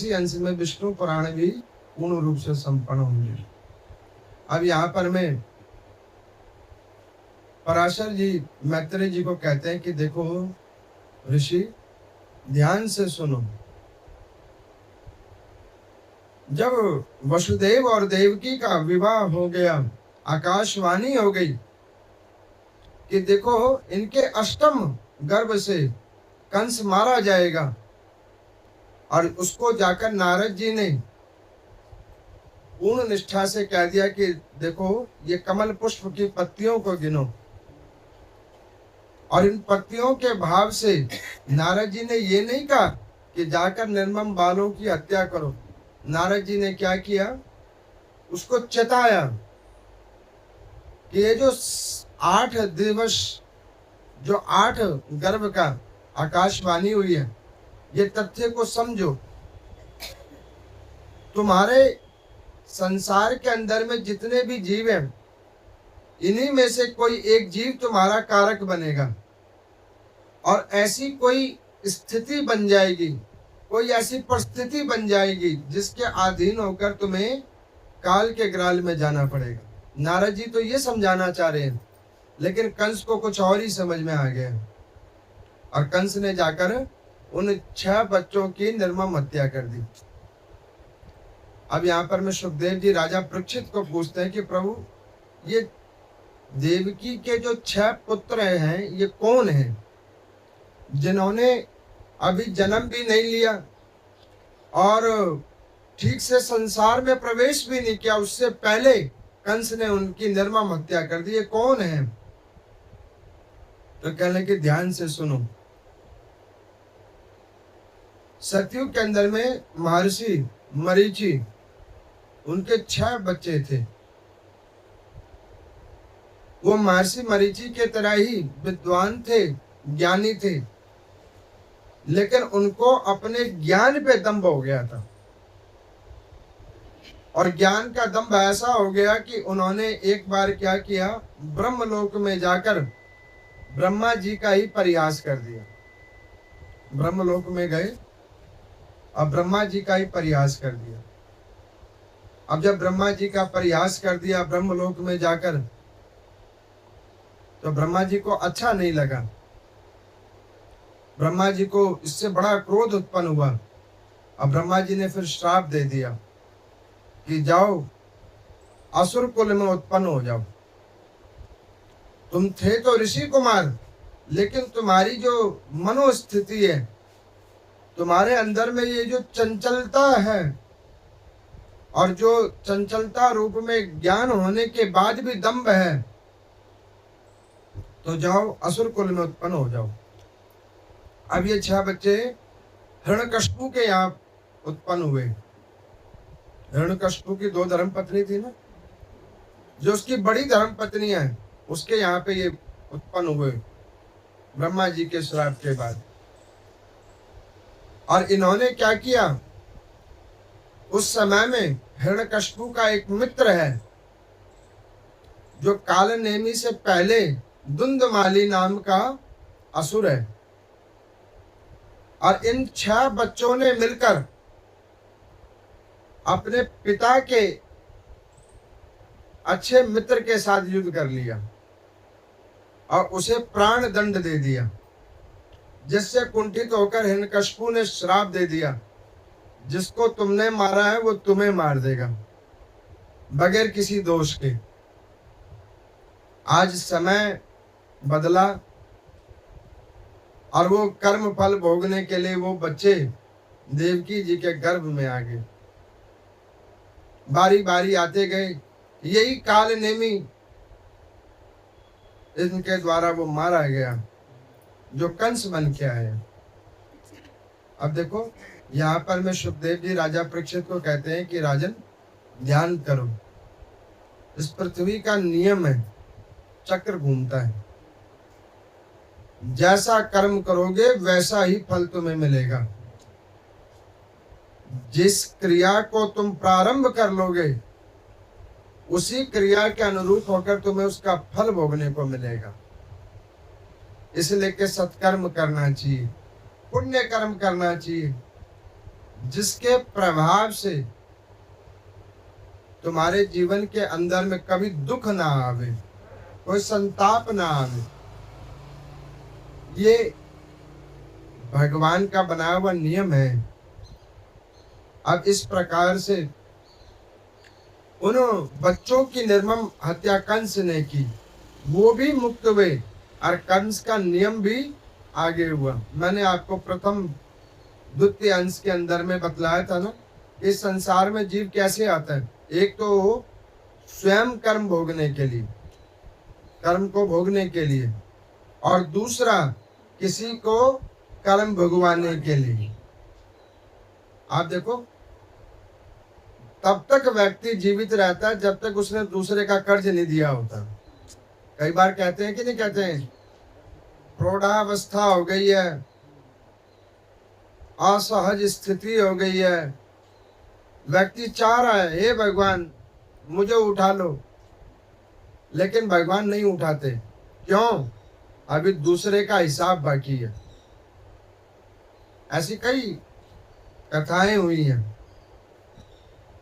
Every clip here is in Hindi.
इसी अंश में विष्णु पुराण भी पूर्ण रूप से संपन्न होंगे। अब यहाँ पर मैं पराशर जी मैत्रेय जी को कहते हैं कि देखो ऋषि, ध्यान से सुनो। जब वसुदेव और देवकी का विवाह हो गया, आकाशवाणी हो गई कि देखो इनके अष्टम गर्भ से कंस मारा जाएगा, और उसको जाकर नारद जी ने पूर्ण निष्ठा से कह दिया कि देखो ये कमल पुष्प की पत्तियों को गिनो, और इन पत्तियों के भाव से नारद जी ने ये नहीं कहा कि जाकर निर्मम बालों की हत्या करो। नारद जी ने क्या किया, उसको चेताया कि ये जो 8 दिवस, जो 8 गर्भ का आकाशवाणी हुई है, ये तथ्य को समझो। तुम्हारे संसार के अंदर में जितने भी जीव हैं, इन्हीं में से कोई एक जीव तुम्हारा कारक बनेगा, और ऐसी कोई स्थिति बन जाएगी, कोई ऐसी परिस्थिति बन जाएगी जिसके अधीन होकर तुम्हें काल के ग्राल में जाना पड़ेगा। नारद जी तो ये समझाना चाह रहे हैं, लेकिन कंस को कुछ और ही समझ में आ गया, और कंस ने जाकर उन 6 बच्चों की निर्मम हत्या कर दी। अब यहाँ पर मैं सुखदेव जी राजा परीक्षित को पूछते हैं कि प्रभु, ये देवकी के जो 6 पुत्र हैं, ये कौन हैं जिन्होंने अभी जन्म भी नहीं लिया और ठीक से संसार में प्रवेश भी नहीं किया, उससे पहले कंस ने उनकी निर्मम हत्या कर दी, ये कौन है? तो कहने कि ध्यान से सुनो। सतयुग के अंदर में महर्षि मरीचि, उनके 6 बच्चे थे। वो महर्षि मरीचि के तरह ही विद्वान थे, ज्ञानी थे, लेकिन उनको अपने ज्ञान पे दंभ हो गया था, और ज्ञान का दंभ ऐसा हो गया कि उन्होंने एक बार क्या किया, ब्रह्मलोक में जाकर ब्रह्मा जी का ही परिहास कर दिया। ब्रह्मलोक में गए और ब्रह्मा जी का ही परिहास कर दिया। अब जब ब्रह्मा जी का परिहास कर दिया ब्रह्मलोक में जाकर, तो ब्रह्मा जी को अच्छा नहीं लगा। ब्रह्मा जी को इससे बड़ा क्रोध उत्पन्न हुआ, और ब्रह्मा जी ने फिर श्राप दे दिया कि जाओ असुर कुल में उत्पन्न हो जाओ। तुम थे तो ऋषि कुमार, लेकिन तुम्हारी जो मनोस्थिति है, तुम्हारे अंदर में ये जो चंचलता है, और जो चंचलता रूप में ज्ञान होने के बाद भी दंभ है, तो जाओ असुर कुल में उत्पन्न हो जाओ। अब ये 6 बच्चे हिरण्यकशिपु के यहाँ उत्पन्न हुए। हिरण्यकशिपु की 2 धर्म पत्नी थी ना, जो उसकी बड़ी धर्म पत्नी है, उसके यहाँ पे ये उत्पन्न हुए ब्रह्मा जी के श्राप के बाद। और इन्होंने क्या किया, उस समय में हिरण्यकशिपु का एक मित्र है जो कालनेमी से पहले दुंदमाली नाम का असुर है, और इन 6 बच्चों ने मिलकर अपने पिता के अच्छे मित्र के साथ युद्ध कर लिया और उसे प्राण दंड दे दिया, जिससे कुंठित होकर हिरण्यकशिपु ने श्राप दे दिया, जिसको तुमने मारा है वो तुम्हें मार देगा बगैर किसी दोष के। आज समय बदला, और वो कर्म फल भोगने के लिए वो बच्चे देवकी जी के गर्भ में आ गए। बारी बारी आते गए, यही काल नेमी इनके द्वारा वो मारा गया, जो कंस बन के आया। अब देखो यहाँ पर मैं सुखदेव जी राजा परीक्षित को कहते हैं कि राजन, ध्यान करो, इस पृथ्वी का नियम है, चक्र घूमता है। जैसा कर्म करोगे वैसा ही फल तुम्हें मिलेगा। जिस क्रिया को तुम प्रारंभ कर लोगे, उसी क्रिया के अनुरूप होकर तुम्हें उसका फल भोगने को मिलेगा। इसलिए कि सत्कर्म करना चाहिए, पुण्य कर्म करना चाहिए। जिसके प्रभाव से तुम्हारे जीवन के अंदर में कभी दुख ना आवे, कोई संताप ना आवे। ये भगवान का बनाया हुआ नियम है। अब इस प्रकार से उन बच्चों की निर्मम हत्या कंस ने की, वो भी मुक्त हुए और कंस का नियम भी आगे हुआ। मैंने आपको प्रथम द्वितीय अंश के अंदर में बतलाया था ना, इस संसार में जीव कैसे आता है। एक तो स्वयं कर्म भोगने के लिए, कर्म को भोगने के लिए, और दूसरा किसी को कर्म भुगवाने के लिए। आप देखो, तब तक व्यक्ति जीवित रहता है जब तक उसने दूसरे का कर्ज नहीं दिया होता। कई बार कहते हैं कि नहीं कहते हैं, प्रौढ़ावस्था हो गई है, असहज स्थिति हो गई है, व्यक्ति चाह रहा है हे भगवान मुझे उठा लो, लेकिन भगवान नहीं उठाते। क्यों? अभी दूसरे का हिसाब बाकी है। ऐसी कई कथाएं हुई हैं।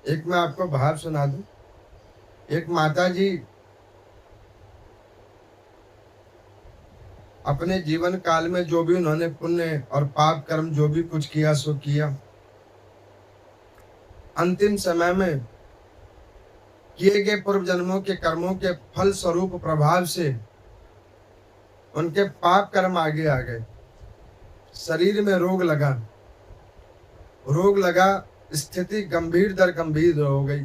एक मैं आपको भाव सुना दूं। एक माता जी अपने जीवन काल में जो भी उन्होंने पुण्य और पाप कर्म जो भी कुछ किया सो किया, अंतिम समय में किए गए पूर्व जन्मों के कर्मों के फल स्वरूप प्रभाव से उनके पाप कर्म आगे आ गए। शरीर में रोग लगा, स्थिति गंभीर दर गंभीर हो गई।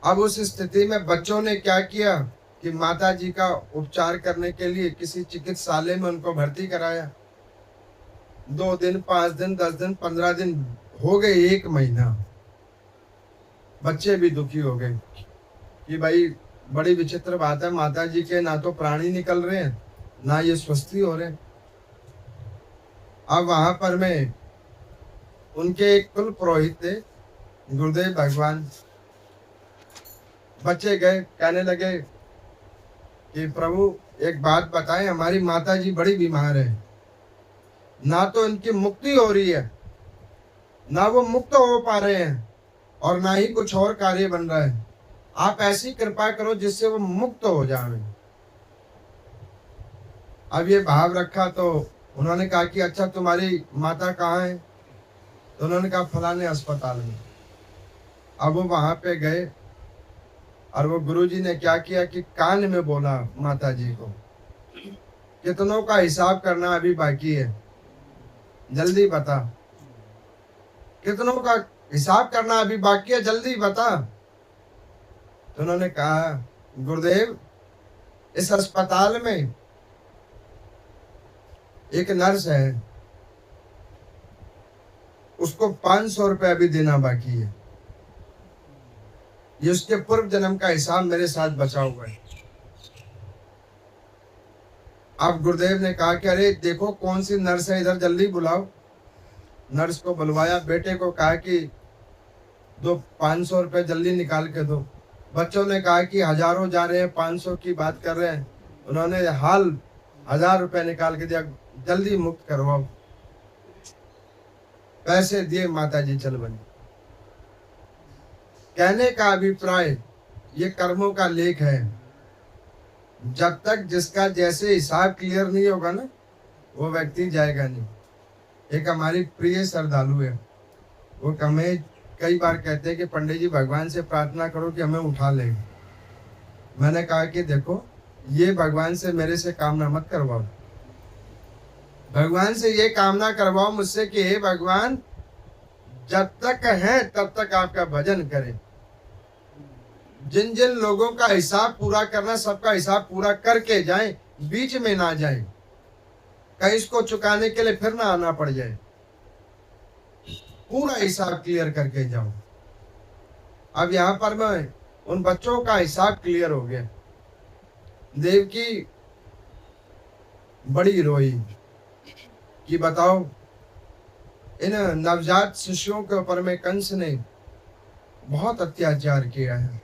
अब उस स्थिति में बच्चों ने क्या किया कि माता जी का उपचार करने के लिए किसी चिकित्सालय में उनको भर्ती कराया। 2 दिन, 5 दिन, 10 दिन, 15 दिन हो गए, 1 महीना। बच्चे भी दुखी हो गए कि भाई बड़ी विचित्र बात है, माता जी के ना तो प्राण ही निकल रहे हैं, ना ये स्वस्थ हो रहे हैं। अब वहां पर मैं उनके एक कुल पुरोहित थे, गुरुदेव भगवान। बच्चे गए, कहने लगे कि प्रभु एक बात बताएं, हमारी माता जी बड़ी बीमार है, ना तो इनकी मुक्ति हो रही है, ना वो मुक्त हो पा रहे हैं, और ना ही कुछ और कार्य बन रहा है। आप ऐसी कृपा करो जिससे वो मुक्त हो जाए। अब ये भाव रखा तो उन्होंने कहा कि अच्छा तुम्हारी माता कहाँ है? तो उन्होंने कहा फलाने अस्पताल में। अब वो वहां पे गए और वो गुरुजी ने क्या किया कि कान में बोला माता जी को, कितनों का हिसाब करना अभी बाकी है, जल्दी बता। कितनों का हिसाब करना अभी बाकी है, जल्दी बता। तो उन्होंने कहा गुरुदेव इस अस्पताल में एक नर्स है, उसको 500 रुपये अभी देना बाकी है, ये उसके पूर्व जन्म का हिसाब मेरे साथ बचा हुआ है। अब गुरुदेव ने कहा कि अरे देखो कौन सी नर्स है, इधर जल्दी बुलाओ। नर्स को बुलवाया, बेटे को कहा कि दो 500 रुपये जल्दी निकाल के दो। बच्चों ने कहा कि हजारों जा रहे हैं, 500 की बात कर रहे हैं। उन्होंने हाल 1000 रुपये निकाल के दिया, जल्दी मुक्त करवाओ। पैसे दिए, माता जी चल बनी। कहने का अभिप्राय ये कर्मों का लेख है। जब तक जिसका जैसे हिसाब क्लियर नहीं होगा ना, वो व्यक्ति जाएगा नहीं। एक हमारी प्रिय श्रद्धालु है, वो हमें कई बार कहते हैं कि पंडित जी भगवान से प्रार्थना करो कि हमें उठा ले। मैंने कहा कि देखो ये भगवान से मेरे से कामना मत करवाओ, भगवान से ये कामना करवाओ मुझसे कि हे भगवान जब तक है तब तक आपका भजन करें। जिन जिन लोगों का हिसाब पूरा करना, सबका हिसाब पूरा करके जाएं, बीच में ना जाएं, कहीं इसको चुकाने के लिए फिर ना आना पड़ जाए। पूरा हिसाब क्लियर करके जाओ। अब यहाँ पर मैं उन बच्चों का हिसाब क्लियर हो गया। देवकी बड़ी रोई कि बताओ इन नवजात शिशुओं के ऊपर में कंस ने बहुत अत्याचार किया है।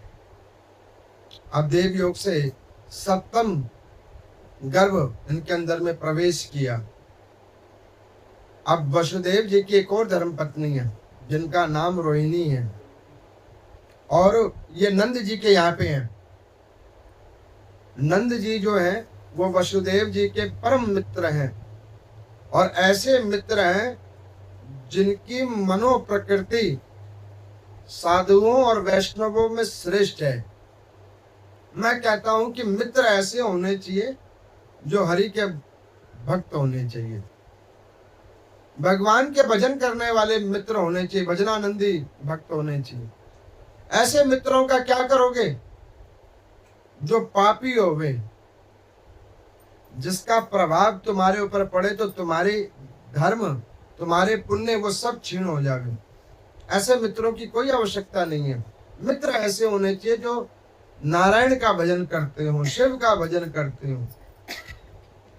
अब देव योग से 7म गर्भ इनके अंदर में प्रवेश किया। अब वसुदेव जी की एक और धर्मपत्नी है जिनका नाम रोहिणी है, और ये नंद जी के यहाँ पे हैं। नंद जी जो हैं वो वसुदेव जी के परम मित्र हैं, और ऐसे मित्र हैं जिनकी मनो प्रकृति साधुओं और वैष्णवों में श्रेष्ठ है। मैं कहता हूं कि मित्र ऐसे होने चाहिए जो हरि के भक्त होने चाहिए, भगवान के भजन करने वाले मित्र होने चाहिए, भजनानंदी भक्त होने चाहिए। ऐसे मित्रों का क्या करोगे जो पापी होवे, जिसका प्रभाव तुम्हारे ऊपर पड़े तो तुम्हारे धर्म, तुम्हारे पुण्य वो सब क्षीण हो जावे। ऐसे मित्रों की कोई आवश्यकता नहीं है। मित्र ऐसे होने चाहिए जो नारायण का भजन करते हो, शिव का भजन करते हो,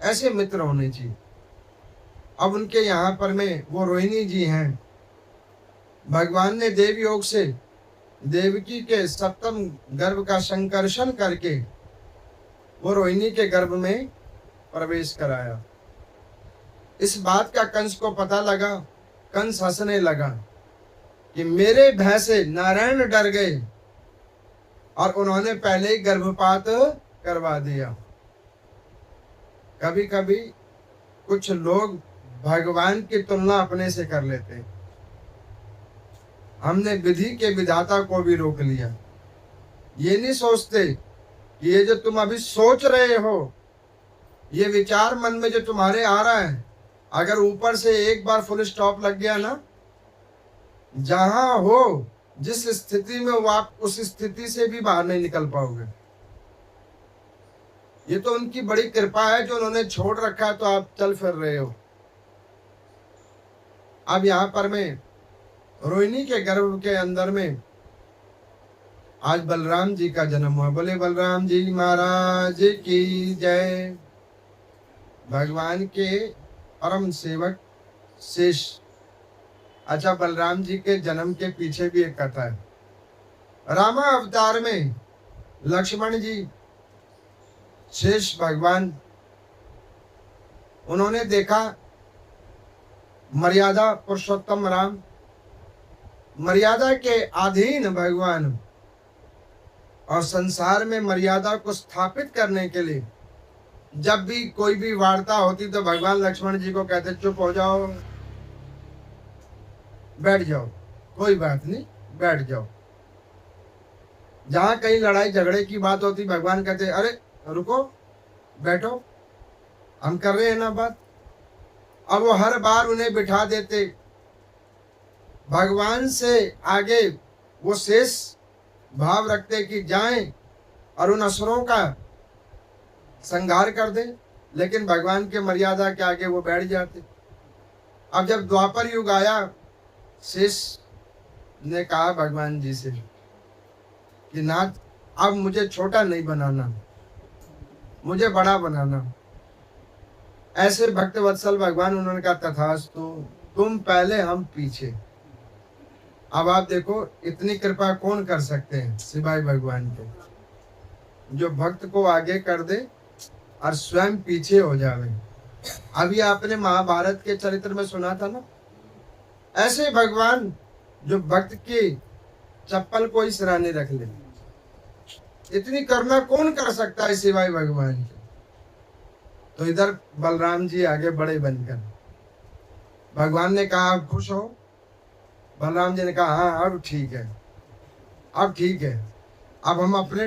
ऐसे मित्र होने चाहिए। अब उनके यहाँ पर में वो रोहिणी जी हैं। भगवान ने देव योग से देवकी के सप्तम गर्भ का संकर्षण करके वो रोहिणी के गर्भ में प्रवेश कराया। इस बात का कंस को पता लगा। कंस हंसने लगा कि मेरे भय से नारायण डर गए और उन्होंने पहले ही गर्भपात करवा दिया। कभी कभी कुछ लोग भगवान की तुलना अपने से कर लेते हैं। हमने विधि के विधाता को भी रोक लिया। ये नहीं सोचते कि ये जो तुम अभी सोच रहे हो, ये विचार मन में जो तुम्हारे आ रहा है, अगर ऊपर से एक बार फुल स्टॉप लग गया ना, जहां हो जिस स्थिति में हो आप उस स्थिति से भी बाहर नहीं निकल पाओगे। ये तो उनकी बड़ी कृपा है जो उन्होंने छोड़ रखा है, तो आप चल फिर रहे हो। अब यहाँ पर में रोहिणी के गर्भ के अंदर में आज बलराम जी का जन्म हुआ। बोले बलराम जी महाराज की जय। भगवान के परम सेवक शेष। अच्छा, बलराम जी के जन्म के पीछे भी एक कथा है। रामा अवतार में लक्ष्मण जी शेष भगवान, उन्होंने देखा मर्यादा पुरुषोत्तम राम, मर्यादा के अधीन भगवान, और संसार में मर्यादा को स्थापित करने के लिए जब भी कोई भी वार्ता होती तो भगवान लक्ष्मण जी को कहते चुप हो जाओ, बैठ जाओ, कोई बात नहीं, बैठ जाओ। जहां कहीं लड़ाई झगड़े की बात होती भगवान कहते अरे रुको, बैठो, हम कर रहे हैं ना बात। अब वो हर बार उन्हें बिठा देते। भगवान से आगे वो शेष भाव रखते कि जाएं और उन असुरों का संहार कर दें, लेकिन भगवान के मर्यादा के आगे वो बैठ जाते। अब जब द्वापर युग आया, शेष ने कहा भगवान जी से कि नाथ, अब मुझे छोटा नहीं बनाना, मुझे बड़ा बनाना। ऐसे भक्त वत्सल भगवान, उन्होंने कहा तथास्तु, तुम पहले हम पीछे। अब आप देखो इतनी कृपा कौन कर सकते हैं सिवाय भगवान के, जो भक्त को आगे कर दे और स्वयं पीछे हो जावे। अभी आपने महाभारत के चरित्र में सुना था ना, ऐसे भगवान जो भक्त की चप्पल को ही सिराने रख ले। इतनी करुणा कौन कर सकता है सिवाय भगवान के। तो इधर बलराम जी आगे बड़े बनकर, भगवान ने कहा आप खुश हो? बलराम जी ने कहा हाँ अब ठीक है, अब ठीक है, अब हम अपने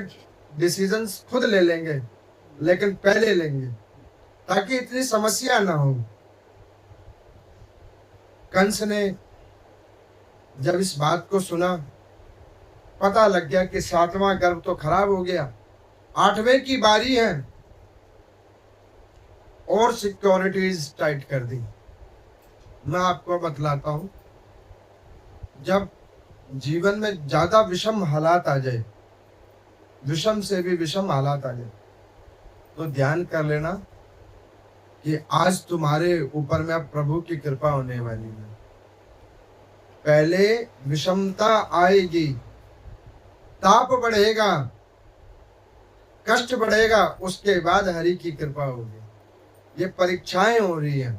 डिसीजंस खुद ले लेंगे, लेकिन पहले लेंगे ताकि इतनी समस्या ना हो। कंस ने जब इस बात को सुना, पता लग गया कि 7वां गर्भ तो खराब हो गया, 8वें की बारी है, और सिक्योरिटीज टाइट कर दी। मैं आपको बतलाता हूं, जब जीवन में ज्यादा विषम हालात आ जाए, विषम से भी विषम हालात आ जाए, तो ध्यान कर लेना कि आज तुम्हारे ऊपर में अब प्रभु की कृपा होने वाली है। पहले विषमता आएगी, ताप बढ़ेगा, कष्ट बढ़ेगा, उसके बाद हरि की कृपा होगी। ये परीक्षाएं हो रही हैं।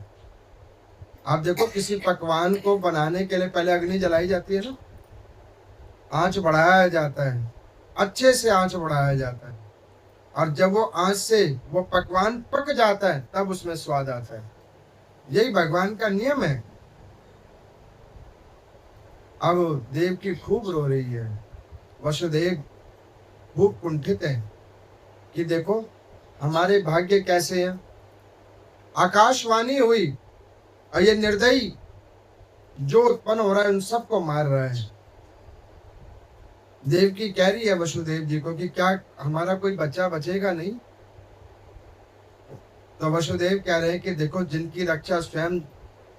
आप देखो किसी पकवान को बनाने के लिए पहले अग्नि जलाई जाती है ना, आंच बढ़ाया जाता है, अच्छे से आंच बढ़ाया जाता है, और जब वो आंच से वो पकवान पक जाता है तब उसमें स्वाद आता है। यही भगवान का नियम है। अब देव की खूब रो रही है, वसुदेव खूब कुंठित है कि देखो हमारे भाग्य कैसे हैं। आकाशवाणी हुई और ये निर्दयी जो उत्पन्न हो रहा है उन सबको मार रहा है। देवकी कह रही है वसुदेव जी को कि क्या हमारा कोई बच्चा बचेगा नहीं? तो वसुदेव कह रहे हैं कि देखो जिनकी रक्षा स्वयं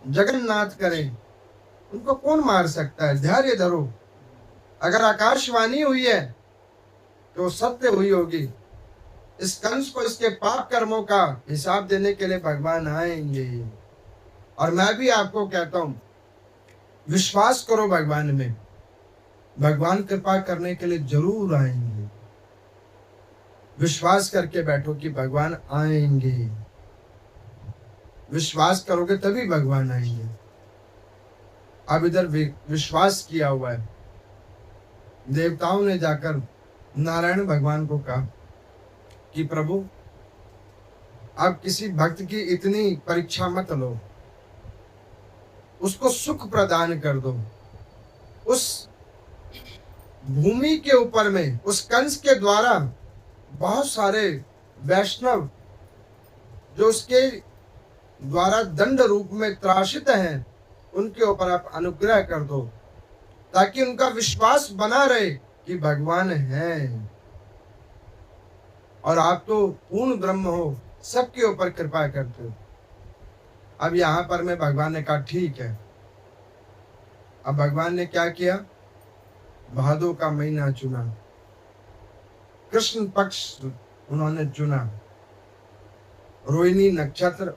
जगन्नाथ करे उनको कौन मार सकता है, धैर्य धरो। अगर आकाशवाणी हुई है तो सत्य हुई होगी। इस कंस को इसके पाप कर्मों का हिसाब देने के लिए भगवान आएंगे। और मैं भी आपको कहता हूं विश्वास करो भगवान में, भगवान कृपा करने के लिए जरूर आएंगे। विश्वास करके बैठो कि भगवान आएंगे, विश्वास करोगे तभी भगवान आएंगे। अब इधर विश्वास किया हुआ है। देवताओं ने जाकर नारायण भगवान को कहा कि प्रभु अब किसी भक्त की इतनी परीक्षा मत लो, उसको सुख प्रदान कर दो। उस भूमि के ऊपर में उस कंस के द्वारा बहुत सारे वैष्णव जो उसके द्वारा दंड रूप में त्रासित हैं, उनके ऊपर आप अनुग्रह कर दो ताकि उनका विश्वास बना रहे कि भगवान है और आप तो पूर्ण ब्रह्म हो, सबके ऊपर कृपा करते हो। अब यहां पर मैं भगवान ने कहा ठीक है। अब भगवान ने क्या किया, भादो का महीना चुना, कृष्ण पक्ष उन्होंने चुना, रोहिणी नक्षत्र,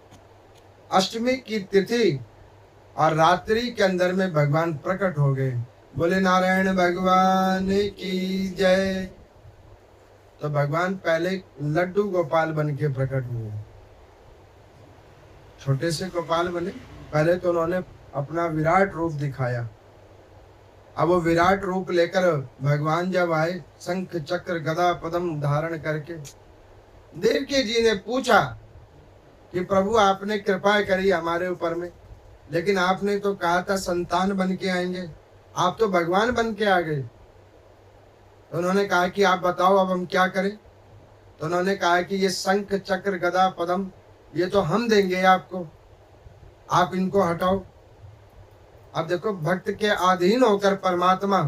अष्टमी की तिथि और रात्रि के अंदर में भगवान प्रकट हो गए। बोले नारायण भगवान की जय। तो भगवान पहले लड्डू गोपाल बन के प्रकट हुए, छोटे से गोपाल बने। पहले तो उन्होंने अपना विराट रूप दिखाया। अब वो विराट रूप लेकर भगवान जब आए, शंख चक्र गदा पद्म धारण करके, देवकी जी ने पूछा कि प्रभु आपने कृपा करी हमारे ऊपर में, लेकिन आपने तो कहा था संतान बन के आएंगे, आप तो भगवान बन के आ गए। तो उन्होंने कहा कि आप बताओ अब हम क्या करें? तो उन्होंने कहा कि ये शंख चक्र गदा पद्म ये तो हम देंगे आपको, आप इनको हटाओ। अब देखो भक्त के अधीन होकर परमात्मा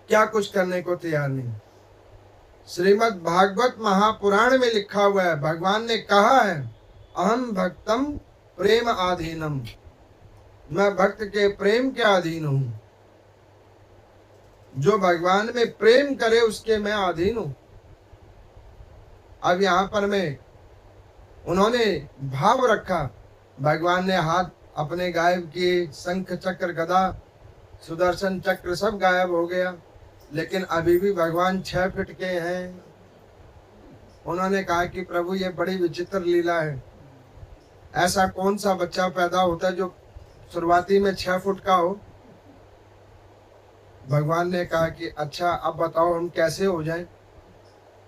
क्या कुछ करने को तैयार नहीं। श्रीमद् भागवत महापुराण में लिखा हुआ है, भगवान ने कहा है अहम भक्तम प्रेम आधीनम, मैं भक्त के प्रेम के अधीन हूं। जो भगवान में प्रेम करे उसके मैं अधीन हूं। अब यहां पर मैं उन्होंने भाव रखा, भगवान ने हाथ अपने गायब किए, शंख चक्र गदा सुदर्शन चक्र सब गायब हो गया, लेकिन अभी भी भगवान 6 फीट के हैं। उन्होंने कहा कि प्रभु ये बड़ी विचित्र लीला है, ऐसा कौन सा बच्चा पैदा होता है जो शुरुआती में 6 फुट का हो? भगवान ने कहा कि अच्छा अब बताओ हम कैसे हो जाएं?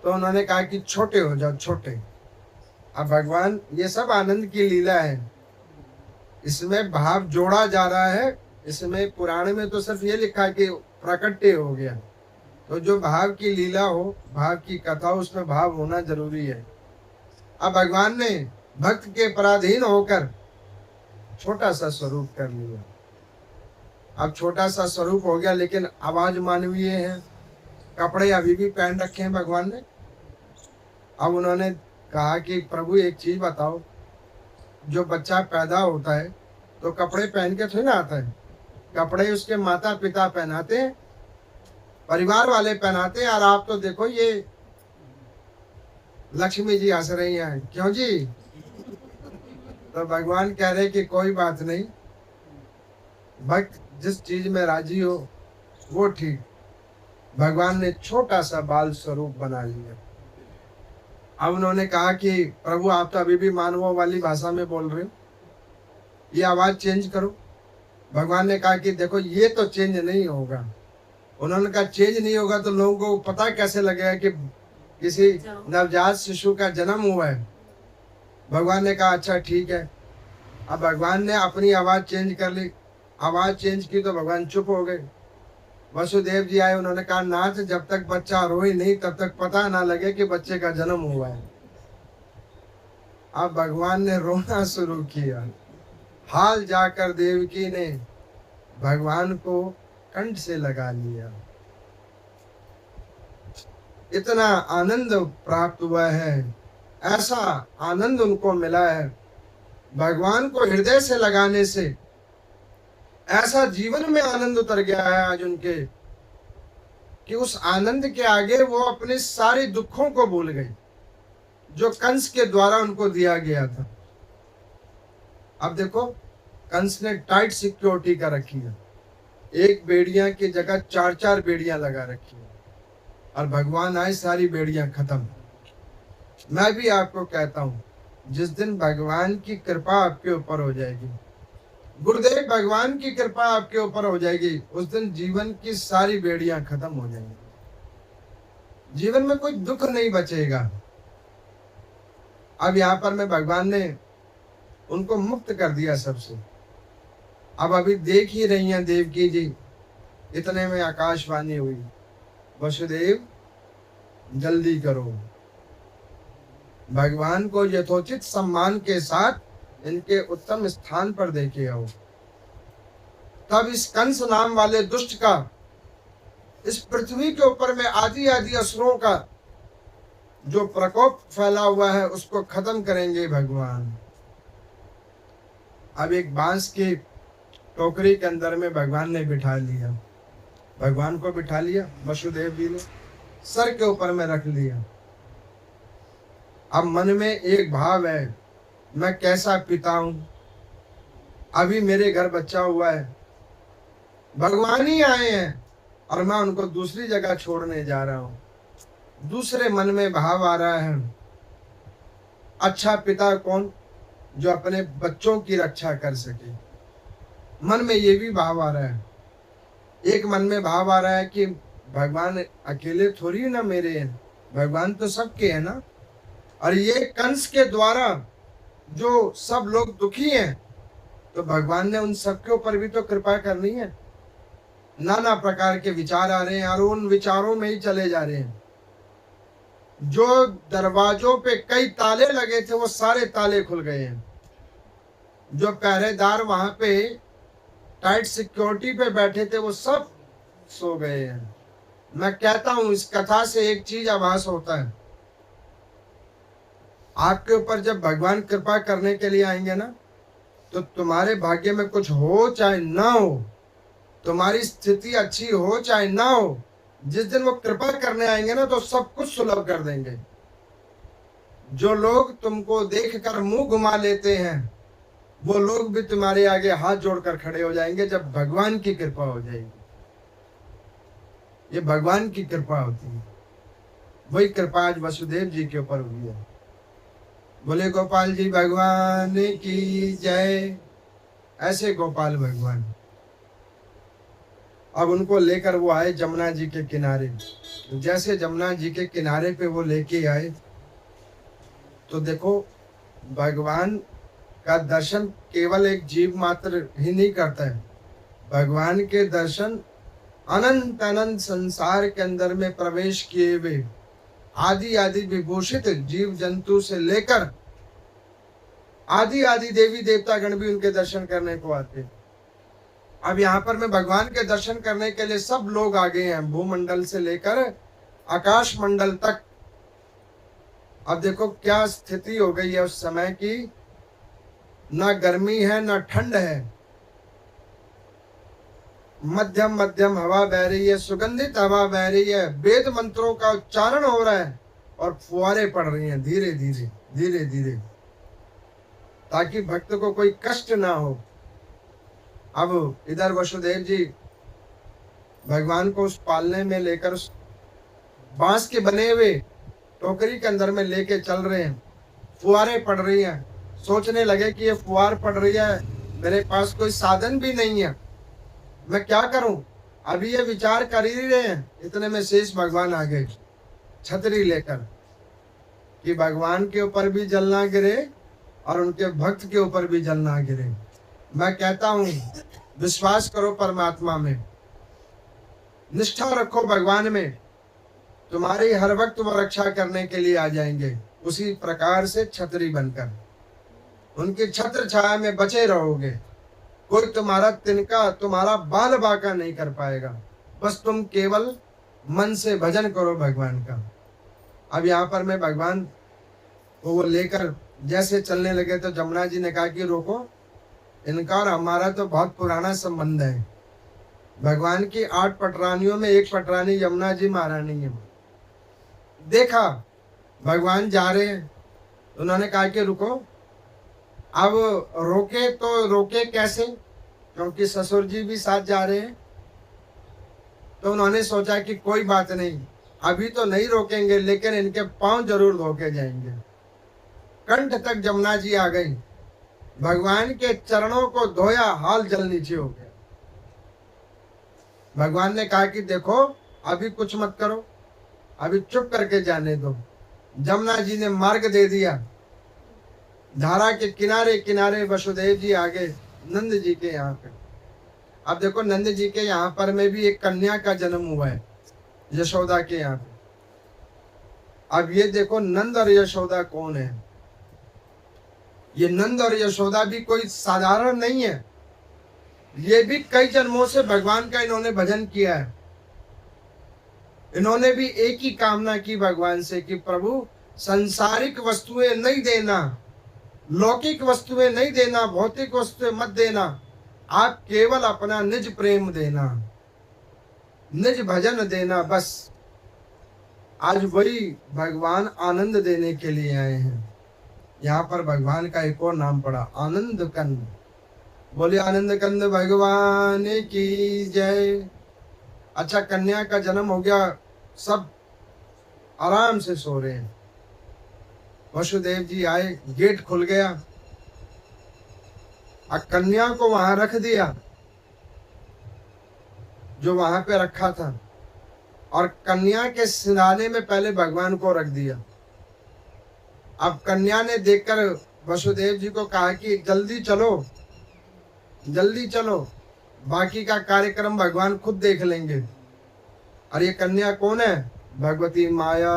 तो उन्होंने कहा कि छोटे हो जाओ, छोटे। अब भगवान ये सब आनंद की लीला है, इसमें भाव जोड़ा जा रहा है। इसमें पुराण में तो सिर्फ ये लिखा है कि प्रकट्य हो गया, तो जो भाव की लीला हो, भाव की कथा हो, उसमें भाव होना जरूरी है। अब भगवान ने भक्त के पराधीन होकर छोटा सा स्वरूप कर लिया। अब छोटा सा स्वरूप हो गया, लेकिन आवाज मानवीय है, कपड़े अभी भी पहन रखे हैं भगवान ने। अब उन्होंने कहा कि प्रभु एक चीज बताओ, जो बच्चा पैदा होता है तो कपड़े पहन के थोड़ी ना आता है, कपड़े उसके माता पिता पहनाते हैं, परिवार वाले पहनाते हैं। और आप तो देखो ये लक्ष्मी जी हंस रही हैं, क्यों जी? तो भगवान कह रहे कि कोई बात नहीं, भक्त जिस चीज में राजी हो वो ठीक। भगवान ने छोटा सा बाल स्वरूप बना लिया। अब उन्होंने कहा कि प्रभु आप तो अभी भी मानवों वाली भाषा में बोल रहे हो, ये आवाज चेंज करो। भगवान ने कहा कि देखो ये तो चेंज नहीं होगा। उन्होंने कहा चेंज नहीं होगा तो लोगों को पता कैसे लगेगा कि किसी नवजात शिशु का जन्म हुआ है। भगवान ने कहा अच्छा ठीक है। अब भगवान ने अपनी आवाज चेंज कर ली। आवाज चेंज की तो भगवान चुप हो गए। वसुदेव जी आए, उन्होंने कहा नाथ जब तक बच्चा रोए नहीं तब तक पता ना लगे कि बच्चे का जन्म हुआ है। अब भगवान ने रोना शुरू किया। हाल जाकर देवकी ने भगवान को कंठ से लगा लिया। इतना आनंद प्राप्त हुआ है, ऐसा आनंद उनको मिला है भगवान को हृदय से लगाने से। ऐसा जीवन में आनंद उतर गया है आज उनके कि उस आनंद के आगे वो अपने सारे दुखों को भूल गए जो कंस के द्वारा उनको दिया गया था। अब देखो कंस ने टाइट सिक्योरिटी का रखी है। एक बेड़ियां की जगह 4-4 बेड़ियां लगा रखी है और भगवान आए सारी बेड़ियां खत्म। मैं भी आपको कहता हूं जिस दिन भगवान की कृपा आपके ऊपर हो जाएगी, गुरुदेव भगवान की कृपा आपके ऊपर हो जाएगी, उस दिन जीवन की सारी बेड़ियां खत्म हो जाएंगी। जीवन में कोई दुख नहीं बचेगा। अब यहाँ पर में भगवान ने उनको मुक्त कर दिया सबसे। अब अभी देख ही रही हैं देवकी जी। इतने में आकाशवाणी हुई, वसुदेव जल्दी करो, भगवान को यथोचित सम्मान के साथ इनके उत्तम स्थान पर देके आओ। तब इस कंस नाम वाले दुष्ट का इस पृथ्वी के ऊपर में आदि आदि असुरों का जो प्रकोप फैला हुआ है उसको खत्म करेंगे भगवान। अब एक बांस की टोकरी के अंदर में भगवान ने बिठा लिया। भगवान को बिठा लिया, वसुदेव जी ने सर के ऊपर में रख लिया। अब मन में एक भाव है, मैं कैसा पिता हूं, अभी मेरे घर बच्चा हुआ है, भगवान ही आए हैं और मैं उनको दूसरी जगह छोड़ने जा रहा हूं। दूसरे मन में भाव आ रहा है, अच्छा पिता कौन जो अपने बच्चों की रक्षा कर सके। मन में ये भी भाव आ रहा है। एक मन में भाव आ रहा है कि भगवान अकेले थोड़ी ना मेरे हैं, भगवान तो सबके है ना। और ये कंस के द्वारा जो सब लोग दुखी हैं तो भगवान ने उन सबके ऊपर भी तो कृपा करनी है। नाना प्रकार के विचार आ रहे हैं और उन विचारों में ही चले जा रहे हैं। जो दरवाजों पे कई ताले लगे थे वो सारे ताले खुल गए हैं। जो पहरेदार वहां पे टाइट सिक्योरिटी पे बैठे थे वो सब सो गए हैं। मैं कहता हूं इस कथा से एक चीज आभास होता है, आपके ऊपर जब भगवान कृपा करने के लिए आएंगे ना तो तुम्हारे भाग्य में कुछ हो चाहे ना हो, तुम्हारी स्थिति अच्छी हो चाहे ना हो, जिस दिन वो कृपा करने आएंगे ना तो सब कुछ सुलभ कर देंगे। जो लोग तुमको देखकर मुंह घुमा लेते हैं वो लोग भी तुम्हारे आगे हाथ जोड़कर खड़े हो जाएंगे जब भगवान की कृपा हो जाएगी। ये भगवान की कृपा होती है। वही कृपा आज वसुदेव जी के ऊपर हुई है। बोले गोपाल जी भगवान की जय। ऐसे गोपाल भगवान। अब उनको लेकर वो आए जमुना जी के किनारे। जैसे जमुना जी के किनारे पे वो लेके आए तो देखो भगवान का दर्शन केवल एक जीव मात्र ही नहीं करता है। भगवान के दर्शन अनंत अनंत संसार के अंदर में प्रवेश किए हुए आदि आदि विभूषित जीव जंतु से लेकर आदि आदि देवी देवता गण भी उनके दर्शन करने को आते हैं। अब यहाँ पर मैं भगवान के दर्शन करने के लिए सब लोग आ गए हैं, भूमंडल से लेकर आकाश मंडल तक। अब देखो क्या स्थिति हो गई है उस समय की, ना गर्मी है ना ठंड है, मध्यम मध्यम हवा बह रही है, सुगंधित हवा बह रही है, वेद मंत्रों का उच्चारण हो रहा है और फुहारे पड़ रही हैं धीरे धीरे धीरे धीरे, ताकि भक्त को कोई कष्ट ना हो। अब इधर वसुदेव जी भगवान को उस पालने में लेकर उस बांस के बने हुए टोकरी के अंदर में लेके चल रहे हैं। फुहारे पड़ रही हैं। सोचने लगे कि ये फुहार पड़ रही है मेरे पास कोई साधन भी नहीं है, मैं क्या करूं? अभी ये विचार कर ही रहे हैं, इतने में शेष भगवान आ गए छतरी लेकर कि भगवान के ऊपर भी जल ना गिरे और उनके भक्त के ऊपर भी जल ना गिरे। मैं कहता हूं विश्वास करो परमात्मा में, निष्ठा रखो भगवान में, तुम्हारी हर वक्त वो रक्षा करने के लिए आ जाएंगे। उसी प्रकार से छतरी बनकर उनकी छत्र छाया में बचे रहोगे। कोई तुम्हारा तिनका, तुम्हारा बाल बाका नहीं कर पाएगा। बस तुम केवल मन से भजन करो भगवान का। अब यहाँ पर मैं भगवान को वो लेकर जैसे चलने लगे तो जमुना जी ने कहा कि रोको, इनका और हमारा तो बहुत पुराना संबंध है। भगवान की 8 पटरानियों में एक पटरानी यमुना जी महारानी है। देखा भगवान जा रहे हैं, उन्होंने कहा कि रुको। अब रोके तो रोके कैसे, क्योंकि ससुर जी भी साथ जा रहे हैं। तो उन्होंने सोचा कि कोई बात नहीं, अभी तो नहीं रोकेंगे, लेकिन इनके पांव जरूर धोके जाएंगे। कंठ तक जमुना जी आ गई, भगवान के चरणों को धोया, हाल जल नीचे हो गया। भगवान ने कहा कि देखो अभी कुछ मत करो, अभी चुप करके जाने दो। जमुना जी ने मार्ग दे दिया। धारा के किनारे किनारे वसुदेव जी आगे नंद जी के यहाँ पे। अब देखो नंद जी के यहाँ पर में भी एक कन्या का जन्म हुआ है यशोदा के यहाँ पे। अब ये देखो नंद और यशोदा कौन है। ये नंद और यशोदा भी कोई साधारण नहीं है। ये भी कई जन्मों से भगवान का इन्होंने भजन किया है। इन्होंने भी एक ही कामना की भगवान से कि प्रभु संसारिक वस्तुएं नहीं देना, लौकिक वस्तुएं नहीं देना, भौतिक वस्तुएं मत देना, आप केवल अपना निज प्रेम देना, निज भजन देना। बस आज वही भगवान आनंद देने के लिए आए हैं। यहाँ पर भगवान का एक और नाम पड़ा, आनंद कंद। बोले आनंद कंद भगवान की जय। अच्छा, कन्या का जन्म हो गया, सब आराम से सो रहे हैं। वसुदेव जी आए, गेट खुल गया, और कन्या को वहां रख दिया जो वहां पे रखा था, और कन्या के सिराने में पहले भगवान को रख दिया। अब कन्या ने देखकर वसुदेव जी को कहा कि जल्दी चलो, जल्दी चलो, बाकी का कार्यक्रम भगवान खुद देख लेंगे। और ये कन्या कौन है? भगवती माया।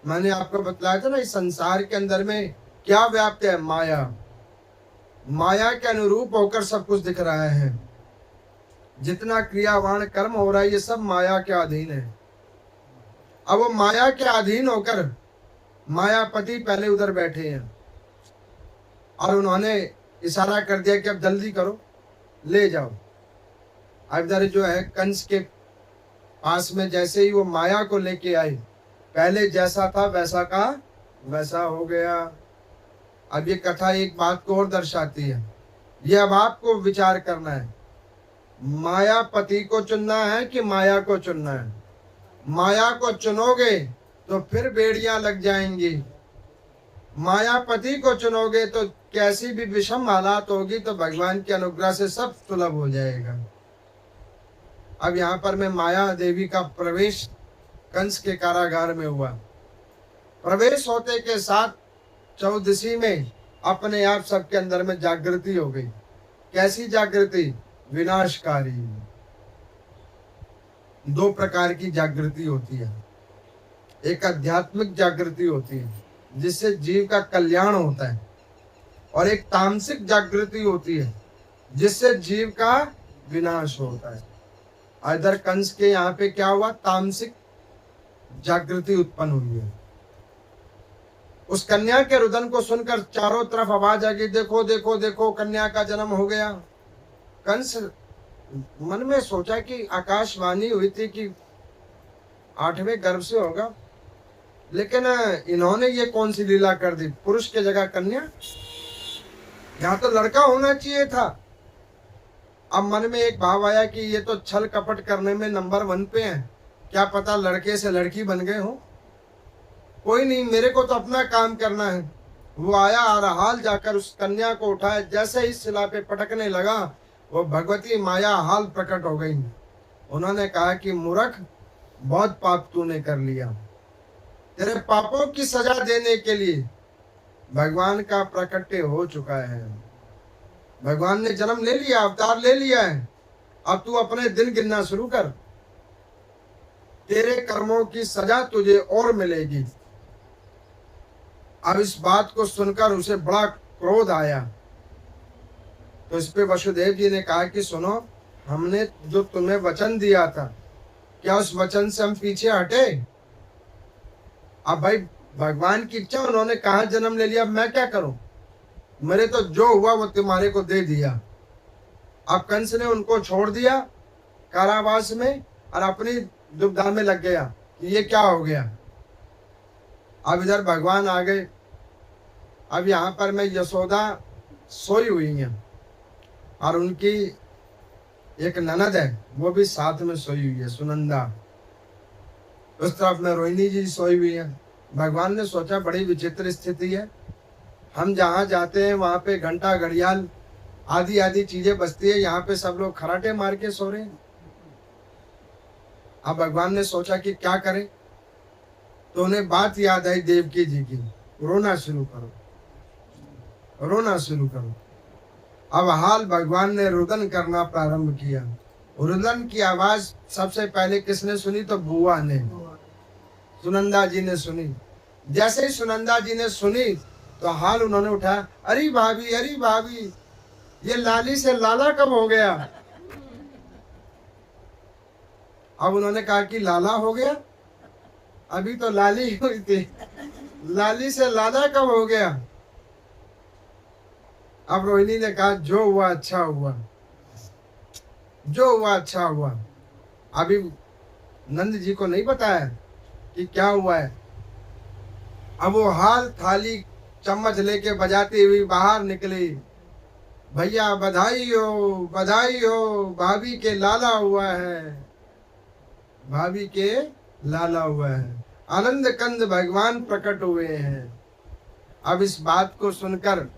मैंने आपको बतलाया था ना, इस संसार के अंदर में क्या व्याप्त है? माया। माया के अनुरूप होकर सब कुछ दिख रहा है। जितना क्रियावान कर्म हो रहा है ये सब माया के अधीन है। अब वो माया के अधीन होकर मायापति पहले उधर बैठे हैं, और उन्होंने इशारा कर दिया कि अब जल्दी करो, ले जाओ। अब इधर जो है कंस के पास में जैसे ही वो माया को लेके आई, पहले जैसा था वैसा का वैसा हो गया। अब ये कथा एक बात को और दर्शाती है, ये अब आपको विचार करना है, मायापति को चुनना है कि माया को चुनना है। माया को चुनोगे तो फिर बेड़ियां लग जाएंगी, मायापति को चुनोगे तो कैसी भी विषम हालात होगी तो भगवान के अनुग्रह से सब सुलभ हो जाएगा। अब यहाँ पर मैं माया देवी का प्रवेश कंस के कारागार में हुआ। प्रवेश होते के साथ चौदसी में अपने आप सबके अंदर में जागृति हो गई। कैसी जागृति? विनाशकारी। 2 प्रकार की जागृति होती है। एक आध्यात्मिक जागृति होती है जिससे जीव का कल्याण होता है, और एक तामसिक जागृति होती है जिससे जीव का विनाश होता है। इधर कंस के यहाँ पे क्या हुआ? तामसिक जागृति उत्पन्न हुई है। उस कन्या के रुदन को सुनकर चारों तरफ आवाज आ गई, देखो देखो देखो, कन्या का जन्म हो गया। कंस मन में सोचा कि आकाशवाणी हुई थी कि 8वें गर्भ से होगा, लेकिन इन्होंने ये कौन सी लीला कर दी? पुरुष के जगह कन्या, यहाँ तो लड़का होना चाहिए था। अब मन में एक भाव आया कि ये तो छल कपट करने में नंबर 1 पे हैं, क्या पता लड़के से लड़की बन गए हो। कोई नहीं, मेरे को तो अपना काम करना है। वो आया और हाल जाकर उस कन्या को उठाया, जैसे ही शिला पे पटकने लगा वो भगवती माया हाल प्रकट हो गई। उन्होंने कहा कि मूर्ख, बहुत पाप तूने कर लिया, तेरे पापों की सजा देने के लिए भगवान का प्रकट्य हो चुका है। भगवान ने जन्म ले लिया, अवतार ले लिया है। अब तू अपने दिन गिनना शुरू कर, तेरे कर्मों की सजा तुझे और मिलेगी। अब इस बात को सुनकर उसे बड़ा क्रोध आया। तो इस पे वसुदेव जी ने कहा कि सुनो, हमने जो तुम्हें वचन दिया था, क्या उस वचन से हम पीछे हटे? अब भाई भगवान की इच्छा, उन्होंने कहा जन्म ले लिया, मैं क्या करूं? मेरे तो जो हुआ वो तुम्हारे को दे दिया। अब कंस ने उनको छोड़ दिया कारावास में और अपनी दुविधा में लग गया कि ये क्या हो गया। अब इधर भगवान आ गए। अब यहाँ पर मैं यशोदा सोई हुई है और उनकी एक ननद है, वो भी साथ में सोई हुई है, सुनंदा। उस तरफ में रोहिणी जी सोई हुई है। भगवान ने सोचा बड़ी विचित्र स्थिति है, हम जहाँ जाते हैं वहां पे घंटा घड़ियाल आदि आदि चीजें बजती है, यहाँ पे सब लोग खराटे मार के सो रहे हैं। अब भगवान ने सोचा कि क्या करें, तो उन्हें बात याद आई देवकी जी की, रोना शुरू करो, रोना शुरू करो। अब हाल भगवान ने रुदन करना प्रारंभ किया। रुदन की आवाज सबसे पहले किसने सुनी? तो बुआ ने, सुनंदा जी ने सुनी। जैसे ही सुनंदा जी ने सुनी तो हाल उन्होंने उठाया, अरे भाभी, अरे भाभी, ये लाली से लाला कब हो गया? अब उन्होंने कहा कि लाला हो गया, अभी तो लाली हुई थी, लाली से लाला कब हो गया? अब रोहिणी ने कहा जो हुआ अच्छा हुआ, जो हुआ अच्छा हुआ। अभी नंद जी को नहीं बताया कि क्या हुआ है। अब वो हाल थाली चम्मच लेके बजाती हुई बाहर निकली, भैया बधाई हो, बधाई हो, भाभी के लाला हुआ है, भाभी के लाला हुआ है, आनंद कंद भगवान प्रकट हुए हैं। अब इस बात को सुनकर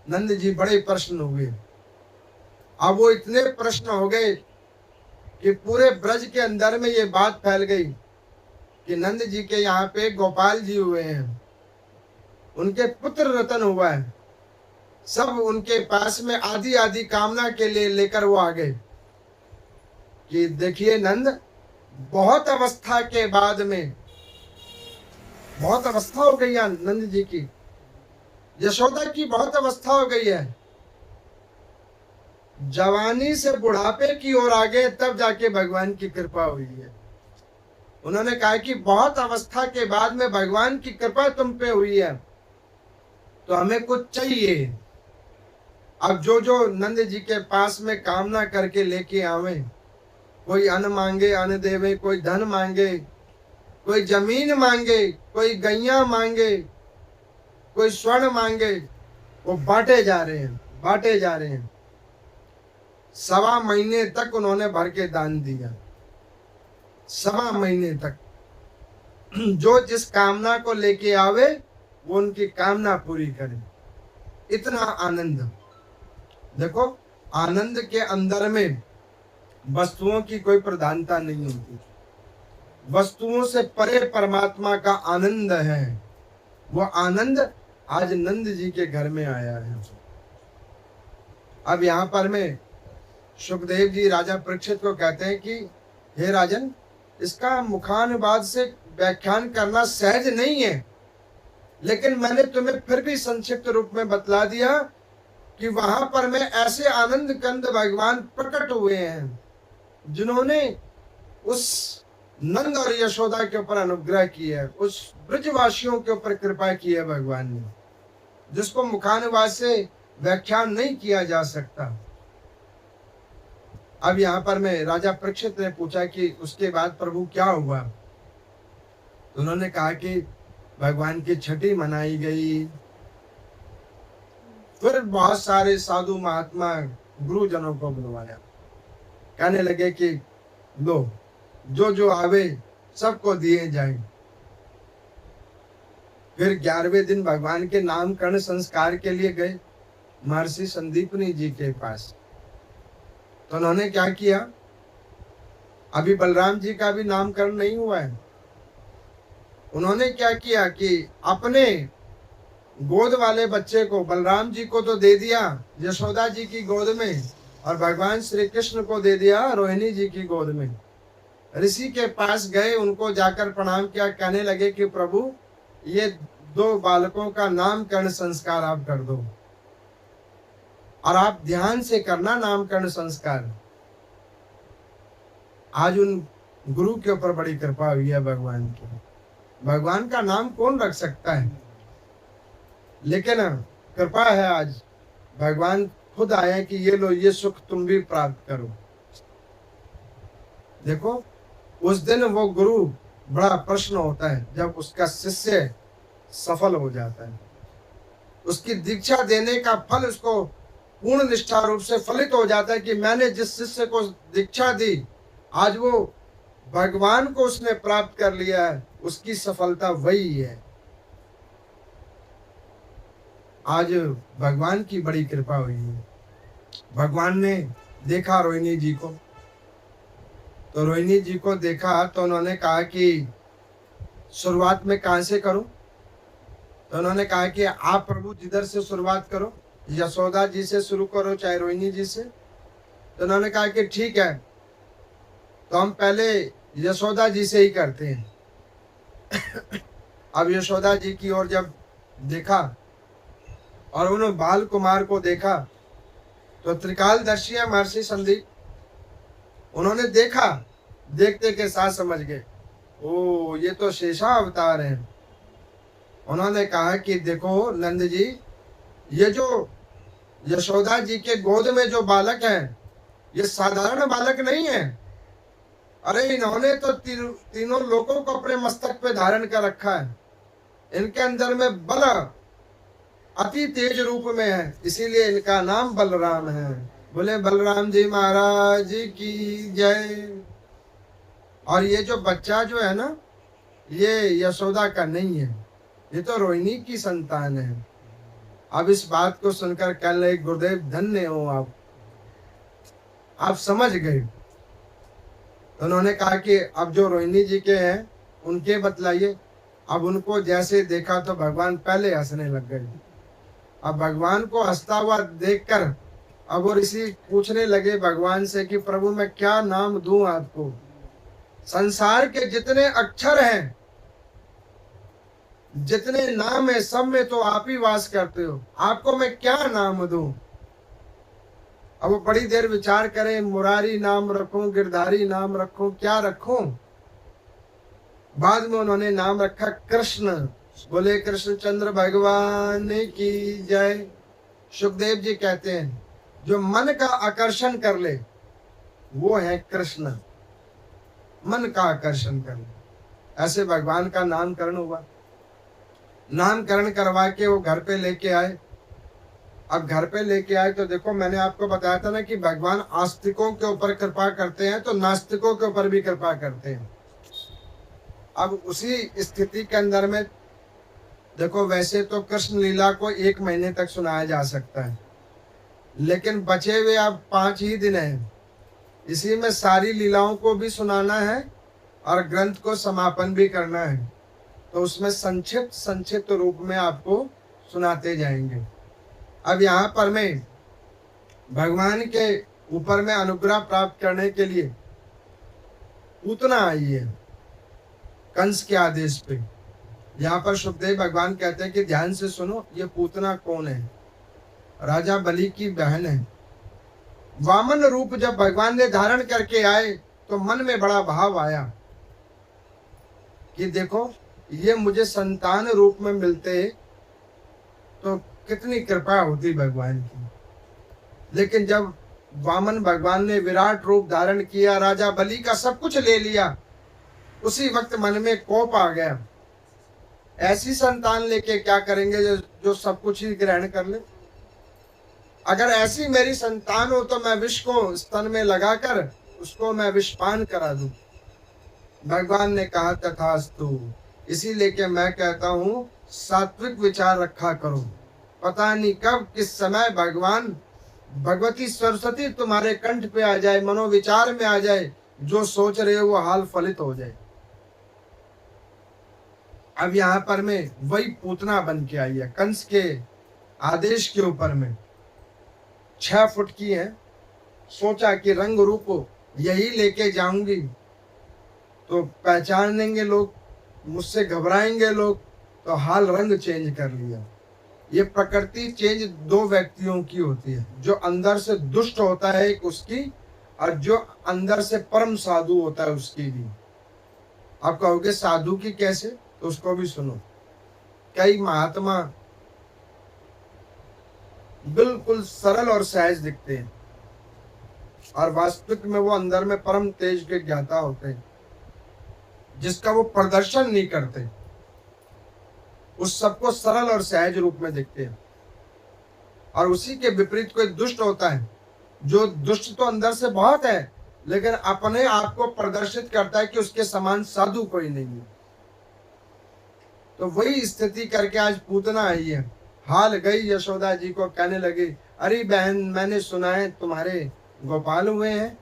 नंद जी बड़े प्रश्न हुए। अब वो इतने प्रश्न हो गए कि पूरे ब्रज के अंदर में ये बात फैल गई कि नंद जी के यहाँ पे गोपाल जी हुए हैं, उनके पुत्र रतन हुआ है। सब उनके पास में आदि आदि कामना के लिए लेकर वो आ गए कि देखिए नंद, बहुत अवस्था के बाद में, बहुत अवस्था हो गई है नंद जी की, यशोदा की बहुत अवस्था हो गई है, जवानी से बुढ़ापे की ओर आ गए, तब जाके भगवान की कृपा हुई है। उन्होंने कहा कि बहुत अवस्था के बाद में भगवान की कृपा तुम पे हुई है, तो हमें कुछ चाहिए। अब जो जो नंद जी के पास में कामना करके लेके आवे, कोई अन्न मांगे अन्न देवे, कोई धन मांगे, कोई जमीन मांगे, कोई गैया मांगे, कोई स्वर्ण मांगे, वो बांटे जा रहे हैं, बांटे जा रहे हैं। 1.25 महीने तक उन्होंने भर के दान दिया, 1.25 महीने तक। जो जिस कामना को लेके आवे वो उनकी कामना पूरी करे। इतना आनंद, देखो आनंद के अंदर में वस्तुओं की कोई प्रधानता नहीं होती, वस्तुओं से परे परमात्मा का आनंद है। वो आनंद आज नंद जी के घर में आया है। अब यहाँ पर में सुखदेव जी राजा परीक्षित को कहते हैं कि हे राजन, इसका मुखानुवाद से व्याख्यान करना सहज नहीं है, लेकिन मैंने तुम्हें फिर भी संक्षिप्त रूप में बतला दिया कि वहां पर में ऐसे आनंद कंद भगवान प्रकट हुए हैं जिन्होंने उस नंद और यशोदा के ऊपर अनुग्रह किया है, उस ब्रजवासियों के ऊपर कृपा की है भगवान ने, जिसको मुखानुवाद से व्याख्यान नहीं किया जा सकता। अब यहाँ पर में राजा परीक्षित ने पूछा कि उसके बाद प्रभु क्या हुआ? तो उन्होंने कहा कि भगवान की छठी मनाई गई, फिर बहुत सारे साधु महात्मा गुरुजनों को बुलवाया, कहने लगे कि लो जो जो आवे सबको दिए जाए। फिर 11वें दिन भगवान के नामकरण संस्कार के लिए गए महर्षि संदीपनी जी के पास। तो उन्होंने क्या किया, अभी बलराम जी का भी नामकरण नहीं हुआ है। उन्होंने क्या किया कि अपने गोद वाले बच्चे को, बलराम जी को तो दे दिया यशोदा जी की गोद में, और भगवान श्री कृष्ण को दे दिया रोहिणी जी की गोद में। ऋषि के पास गए, उनको जाकर प्रणाम किया, कहने लगे कि प्रभु ये 2 बालकों का नामकरण संस्कार आप कर दो, और आप ध्यान से करना नामकरण संस्कार। आज उन गुरु के ऊपर बड़ी कृपा हुई है भगवान की। भगवान का नाम कौन रख सकता है, लेकिन कृपा है आज भगवान खुद आए कि ये लो, ये सुख तुम भी प्राप्त करो। देखो उस दिन वो गुरु बड़ा प्रश्न होता है जब उसका शिष्य सफल हो जाता है, उसकी दीक्षा देने का फल उसको पूर्ण निष्ठा रूप से फलित हो जाता है कि मैंने जिस शिष्य को दीक्षा दी आज वो भगवान को उसने प्राप्त कर लिया है, उसकी सफलता वही है। आज भगवान की बड़ी कृपा हुई है। भगवान ने देखा रोहिणी जी को, तो रोहिणी जी को देखा तो उन्होंने कहा कि शुरुआत में कहाँ से करूं? तो उन्होंने कहा कि आप प्रभु जिधर से शुरुआत करो, यशोदा जी से शुरू करो चाहे रोहिणी जी से। तो उन्होंने कहा कि ठीक है, तो हम पहले यशोदा जी से ही करते हैं। अब यशोदा जी की ओर जब देखा और उन्होंने बाल कुमार को देखा तो त्रिकालदर्शी है महर्षि संदीप, उन्होंने देखा, देखते के साथ समझ गए, ओ ये तो शेषा अवतार है। उन्होंने कहा कि देखो नंद जी, ये जो यशोदा जी के गोद में जो बालक है ये साधारण बालक नहीं है। अरे इन्होंने तो तीनों लोगों को अपने मस्तक पे धारण कर रखा है, इनके अंदर में बल अति तेज रूप में है, इसीलिए इनका नाम बलराम है। बोले बलराम जी महाराज की जय। और ये जो बच्चा जो है ना, ये यशोदा का नहीं है, ये तो रोहिणी की संतान है। अब इस बात को सुनकर कहने लगे गुरुदेव धन्य हो आप समझ गए। तो उन्होंने कहा कि अब जो रोहिणी जी के हैं उनके बतलाइए। अब उनको जैसे देखा तो भगवान पहले हंसने लग गए। अब भगवान को हंसता हुआ देखकर अब वो ऋषि पूछने लगे भगवान से कि प्रभु मैं क्या नाम दूं आपको, संसार के जितने अक्षर हैं, जितने नाम है, सब में तो आप ही वास करते हो, आपको मैं क्या नाम दूं। अब वो बड़ी देर विचार करें, मुरारी नाम रखूं, गिरधारी नाम रखूं, क्या रखूं। बाद में उन्होंने नाम रखा कृष्ण। बोले कृष्णचंद्र भगवान की जय। सुखदेव जी कहते हैं जो मन का आकर्षण कर ले वो है कृष्ण, मन का आकर्षण कर ले। ऐसे भगवान का नामकरण हुआ। नामकरण करवा के वो घर पे लेके आए। अब घर पे लेके आए तो देखो मैंने आपको बताया था ना कि भगवान आस्तिकों के ऊपर कृपा करते हैं तो नास्तिकों के ऊपर भी कृपा करते हैं। अब उसी स्थिति के अंदर में देखो, वैसे तो कृष्ण लीला को 1 महीने तक सुनाया जा सकता है, लेकिन बचे हुए अब 5 ही दिन हैं, इसी में सारी लीलाओं को भी सुनाना है और ग्रंथ को समापन भी करना है, तो उसमें संक्षिप्त रूप में आपको सुनाते जाएंगे। अब यहाँ पर मैं भगवान के ऊपर में अनुग्रह प्राप्त करने के लिए पूतना आई है कंस के आदेश पे। यहाँ पर सुखदेव भगवान कहते हैं कि ध्यान से सुनो, ये पूतना कौन है? राजा बलि की बहन है। वामन रूप जब भगवान ने धारण करके आए तो मन में बड़ा भाव आया कि देखो ये मुझे संतान रूप में मिलते तो कितनी कृपा होती भगवान की। लेकिन जब वामन भगवान ने विराट रूप धारण किया, राजा बलि का सब कुछ ले लिया, उसी वक्त मन में कोप आ गया, ऐसी संतान लेके क्या करेंगे जो सब कुछ ही ग्रहण कर ले। अगर ऐसी मेरी संतान हो तो मैं विष को स्तन में लगाकर उसको मैं विषपान करा दूं। भगवान ने कहा तथास्तु। इसी लेके मैं कहता हूँ सात्विक विचार रखा करो। पता नहीं कब किस समय भगवान भगवती सरस्वती तुम्हारे कंठ पे आ जाए, मनोविचार में आ जाए, जो सोच रहे हो वो हाल फलित हो जाए। अब यहाँ पर में वही पूतना बन के आई है, कंस के आदेश के ऊपर में 6 फुट की है। सोचा कि रंग रूप यही लेके जाऊंगी तो पहचानेंगे लोग, मुझसे घबराएंगे लोग, तो हाल रंग चेंज कर लिया। ये प्रकृति चेंज 2 व्यक्तियों की होती है, जो अंदर से दुष्ट होता है एक उसकी, और जो अंदर से परम साधु होता है उसकी भी। आप कहोगे साधु की कैसे, तो उसको भी सुनो। कई महात्मा बिल्कुल सरल और सहज दिखते हैं, और वास्तविक में वो अंदर में परम तेज के ज्ञाता होते हैं, जिसका वो प्रदर्शन नहीं करते, उस सबको सरल और सहज रूप में दिखते हैं। और उसी के विपरीत कोई दुष्ट होता है, जो दुष्ट तो अंदर से बहुत है, लेकिन अपने आप को प्रदर्शित करता है कि उसके समान साधु कोई नहीं है। तो वही स्थिति करके आज पूतना आई है। हाल गई यशोदा जी को, कहने लगी, अरे बहन, मैंने सुना है तुम्हारे गोपाल हुए हैं,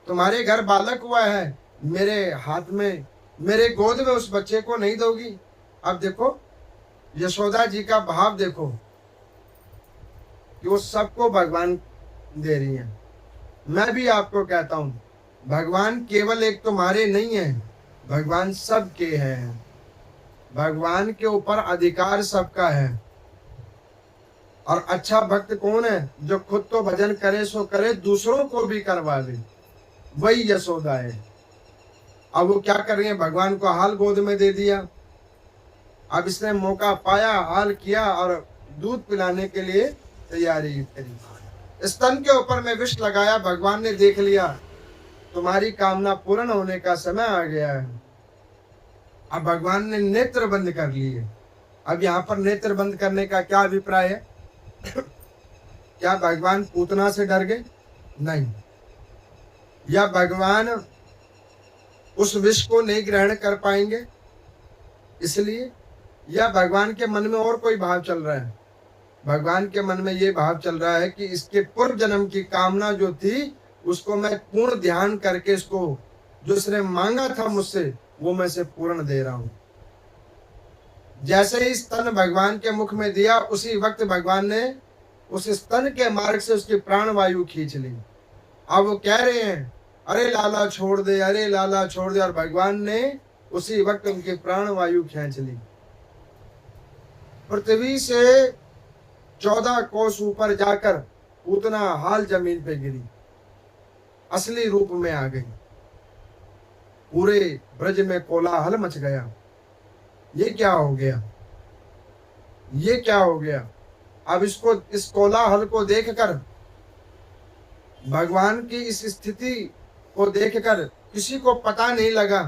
तुम्हारे घर बालक हुआ है, मेरे हाथ में, मेरे गोद में उस बच्चे को नहीं दोगी? अब देखो यशोदा जी का भाव देखो कि वो सबको भगवान दे रही है। मैं भी आपको कहता हूं, भगवान केवल एक तुम्हारे नहीं है, भगवान सबके हैं। भगवान के ऊपर अधिकार सबका है। और अच्छा भक्त कौन है? जो खुद तो भजन करे सो करे, दूसरों को भी करवावे, वही यशोदा है। अब वो क्या कर रही है? भगवान को हाल गोद में दे दिया। अब इसने मौका पाया, हाल किया और दूध पिलाने के लिए तैयारी करी। स्तन के ऊपर में विष लगाया। भगवान ने देख लिया तुम्हारी कामना पूर्ण होने का समय आ गया है। अब भगवान ने नेत्र बंद कर लिए। अब यहाँ पर नेत्र बंद करने का क्या अभिप्राय है? क्या भगवान पूतना से डर गए? नहीं। या भगवान उस विष को नहीं ग्रहण कर पाएंगे इसलिए? या भगवान के मन में और कोई भाव चल रहा है? भगवान के मन में ये भाव चल रहा है कि इसके पूर्व जन्म की कामना जो थी, उसको मैं पूर्ण ध्यान करके, इसको जो इसने मांगा था मुझसे, वो मैं से पूर्ण दे रहा हूं। जैसे ही स्तन भगवान के मुख में दिया, उसी वक्त भगवान ने उस स्तन के मार्ग से उसकी प्राण वायु खींच ली। अब वो कह रहे हैं, अरे लाला छोड़ दे, अरे लाला छोड़ दे, और भगवान ने उसी वक्त उनकी प्राण वायु खींच ली। पृथ्वी से 14 कोस ऊपर जाकर पूतना हाल जमीन पे गिरी, असली रूप में आ गई। पूरे ब्रज में कोलाहल मच गया। ये क्या हो गया? ये क्या हो गया? अब इसको, इस कोलाहल को देखकर, भगवान की इस स्थिति को देखकर किसी को पता नहीं लगा।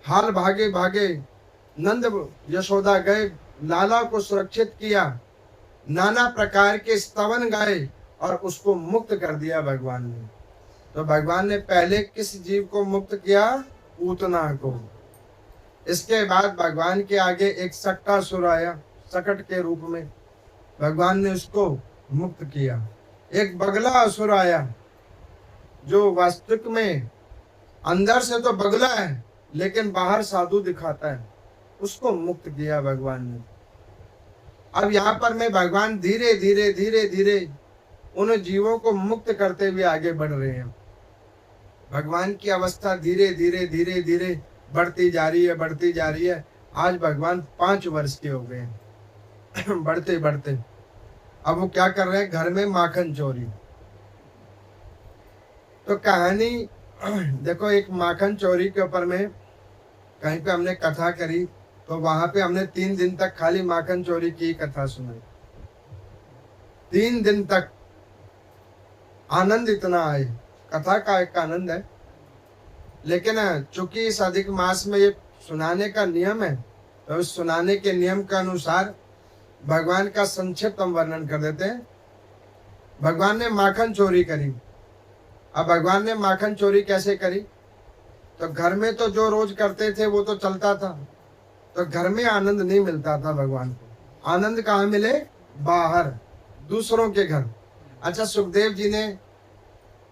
हाल भागे भागे नंद यशोदा गए, लाला को सुरक्षित किया, नाना प्रकार के स्तवन गाए और उसको मुक्त कर दिया भगवान ने। तो भगवान ने पहले किस जीव को मुक्त किया? पूतना को। इसके बाद भगवान के आगे एक सक्टासुर आया, सकट के रूप में, भगवान ने उसको मुक्त किया। एक बगला असुर आया, जो वास्तविक में अंदर से तो बगला है लेकिन बाहर साधु दिखाता है, उसको मुक्त किया भगवान ने। अब यहाँ पर मैं भगवान धीरे धीरे धीरे धीरे उन जीवों को मुक्त करते हुए आगे बढ़ रहे हैं। भगवान की अवस्था धीरे धीरे धीरे धीरे बढ़ती जा रही है, बढ़ती जा रही है। आज भगवान 5 वर्ष के हो गए हैं। बढ़ते बढ़ते अब वो क्या कर रहे हैं? घर में माखन चोरी। तो कहानी देखो, एक माखन चोरी के ऊपर में कहीं पे हमने कथा करी, तो वहां पे हमने 3 दिन तक खाली माखन चोरी की कथा सुनाई। 3 दिन तक आनंद इतना आए। कथा का एक आनंद है, लेकिन चूंकि इस अधिक मास में ये सुनाने का नियम है, तो उस सुनाने के नियम के अनुसार भगवान का संक्षिप्त हम वर्णन कर देते हैं। भगवान ने माखन चोरी करी। अब भगवान ने माखन चोरी कैसे करी? तो घर में तो जो रोज करते थे वो तो चलता था। तो घर में आनंद नहीं मिलता था भगवान को। आनंद कहाँ मिले? बाहर, दूसरों के घर। अच्छा, सुखदेव जी ने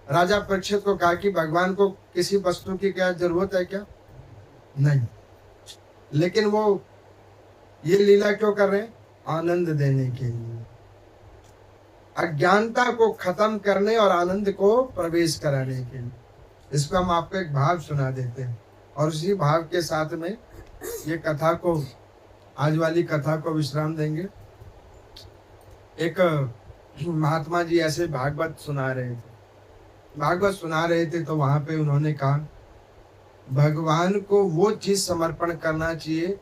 राजा परीक्षित को कहा कि भगवान को किसी वस्तु की क्या जरूरत है क्या? नहीं। लेकिन वो ये लीला क्यों कर रहे हैं? आनंद देने के लिए, अज्ञानता को खत्म करने और आनंद को प्रवेश कराने के लिए। इसको हम आपको एक भाव सुना देते हैं और उसी भाव के साथ में ये कथा को, आज वाली कथा को विश्राम देंगे। एक महात्मा जी ऐसे भागवत सुना रहे थे, तो वहां पे उन्होंने कहा भगवान को वो चीज समर्पण करना चाहिए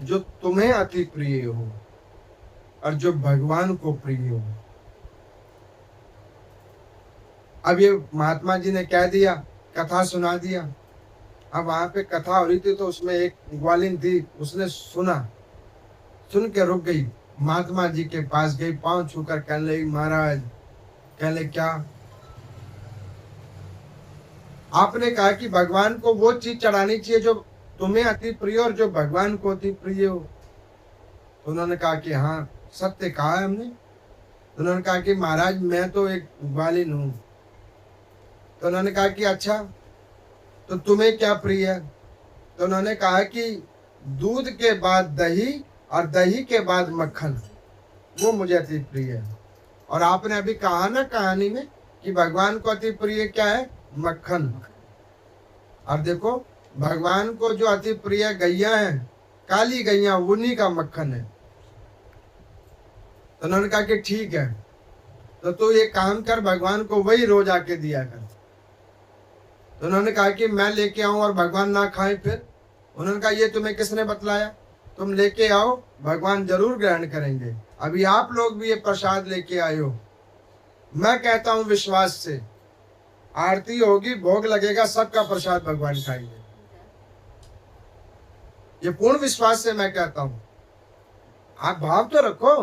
जो तुम्हें अति प्रिय हो और जो भगवान को प्रिय हो। अब ये महात्मा जी ने कह दिया, कथा सुना दिया। अब वहां पे कथा हो रही थी तो उसमें एक ग्वालिन थी, उसने सुना, सुन के रुक गई, महात्मा जी के पास गई, पांव छूकर कहने लगी महाराज, कहने क्या? आपने कहा कि भगवान को वो चीज चढ़ानी चाहिए जो तुम्हें अति प्रिय और जो भगवान को अति प्रिय हो। तो उन्होंने कहा कि हाँ, सत्य कहा है हमने। तो उन्होंने कहा कि महाराज मैं तो एक ग्वालिन हूं। तो उन्होंने कहा कि अच्छा, तो तुम्हें क्या प्रिय है? तो उन्होंने कहा कि दूध के बाद दही और दही के बाद मक्खन, वो मुझे अति प्रिय है। और आपने अभी कहा ना कहानी में कि भगवान को अति प्रिय क्या है? मक्खन। और देखो, भगवान को जो अति प्रिय गैया है, काली गैया, उन्हीं का मक्खन है। तो उन्होंने कहा कि ठीक है, तो तू ये काम कर, भगवान को वही रोज आके दिया कर। तो उन्होंने कहा कि मैं लेके आऊं और भगवान ना खाए फिर? उन्होंने कहा ये तुम्हें किसने बतलाया? तुम लेके आओ, भगवान जरूर ग्रहण करेंगे। अभी आप लोग भी ये प्रसाद लेके आए हो, मैं कहता हूं विश्वास से, आरती होगी, भोग लगेगा, सबका प्रसाद भगवान खाएंगे। ये पूर्ण विश्वास से मैं कहता हूं। आप भाव तो रखो,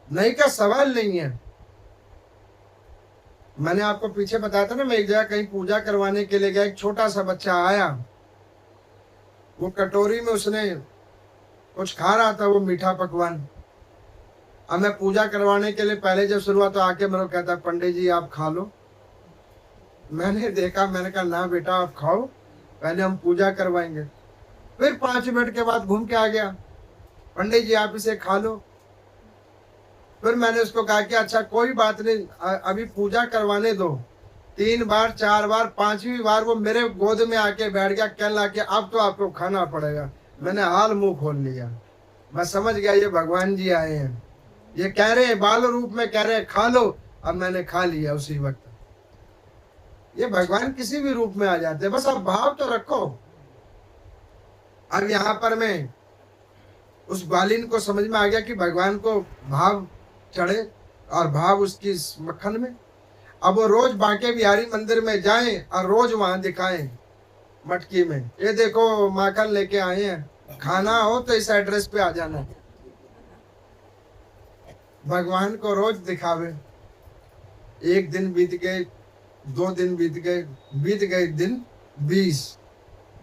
नहीं का सवाल नहीं है। मैंने आपको पीछे बताया था ना, मैं एक जगह कहीं पूजा करवाने के लिए गया, एक छोटा सा बच्चा आया, वो कटोरी में उसने कुछ खा रहा था, वो मीठा पकवान। अब मैं पूजा करवाने के लिए पहले जब शुरू हुआ तो आके मेरे को कहता, पंडित जी आप खा लो। मैंने देखा, मैंने कहा ना बेटा आप खाओ, पहले हम पूजा करवाएंगे। फिर 5 मिनट के बाद घूम के आ गया, पंडित जी आप इसे खा लो। फिर मैंने उसको कहा कि अच्छा कोई बात नहीं, अभी पूजा करवाने दो। 3 बार 4 बार 5वीं बार वो मेरे गोद में आके बैठ गया, कहने लगा कि अब तो आपको खाना पड़ेगा। मैंने हाल मुंह खोल लिया, मैं समझ गया ये भगवान जी आए हैं, ये कह रहे हैं बाल रूप में कह रहे हैं खा लो। अब मैंने खा लिया उसी वक्त। ये भगवान किसी भी रूप में आ जाते हैं, बस आप भाव तो रखो। अब यहाँ पर मैं उस ग्वालिन को समझ में आ गया कि भगवान को भाव चढ़े और भाव उसकी मक्खन में। अब वो रोज बांके बिहारी मंदिर में जाएं और रोज वहां दिखाएं मटकी में, ये देखो माखन लेके आए हैं, खाना हो तो इस एड्रेस पे आ जाना। भगवान को रोज दिखावे। 1 दिन बीत गए, 2 दिन बीत गए दिन 20,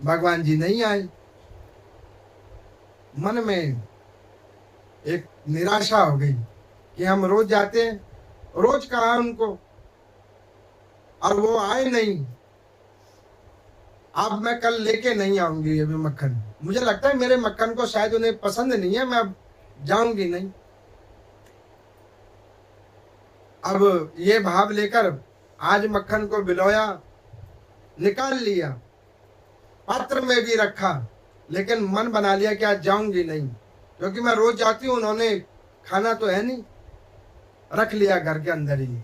भगवान जी नहीं आए। मन में एक निराशा हो गई कि हम रोज जाते हैं, रोज कहा उनको और वो आए नहीं। अब मैं कल लेके नहीं आऊंगी अभी मक्खन, मुझे लगता है मेरे मक्खन को शायद उन्हें पसंद नहीं है, मैं अब जाऊंगी नहीं। अब ये भाव लेकर आज मक्खन को बिलोया, निकाल लिया, पात्र में भी रखा, लेकिन मन बना लिया कि आज जाऊंगी नहीं, क्योंकि मैं रोज जाती हूँ, उन्होंने खाना तो है नहीं, रख लिया घर के अंदर ही।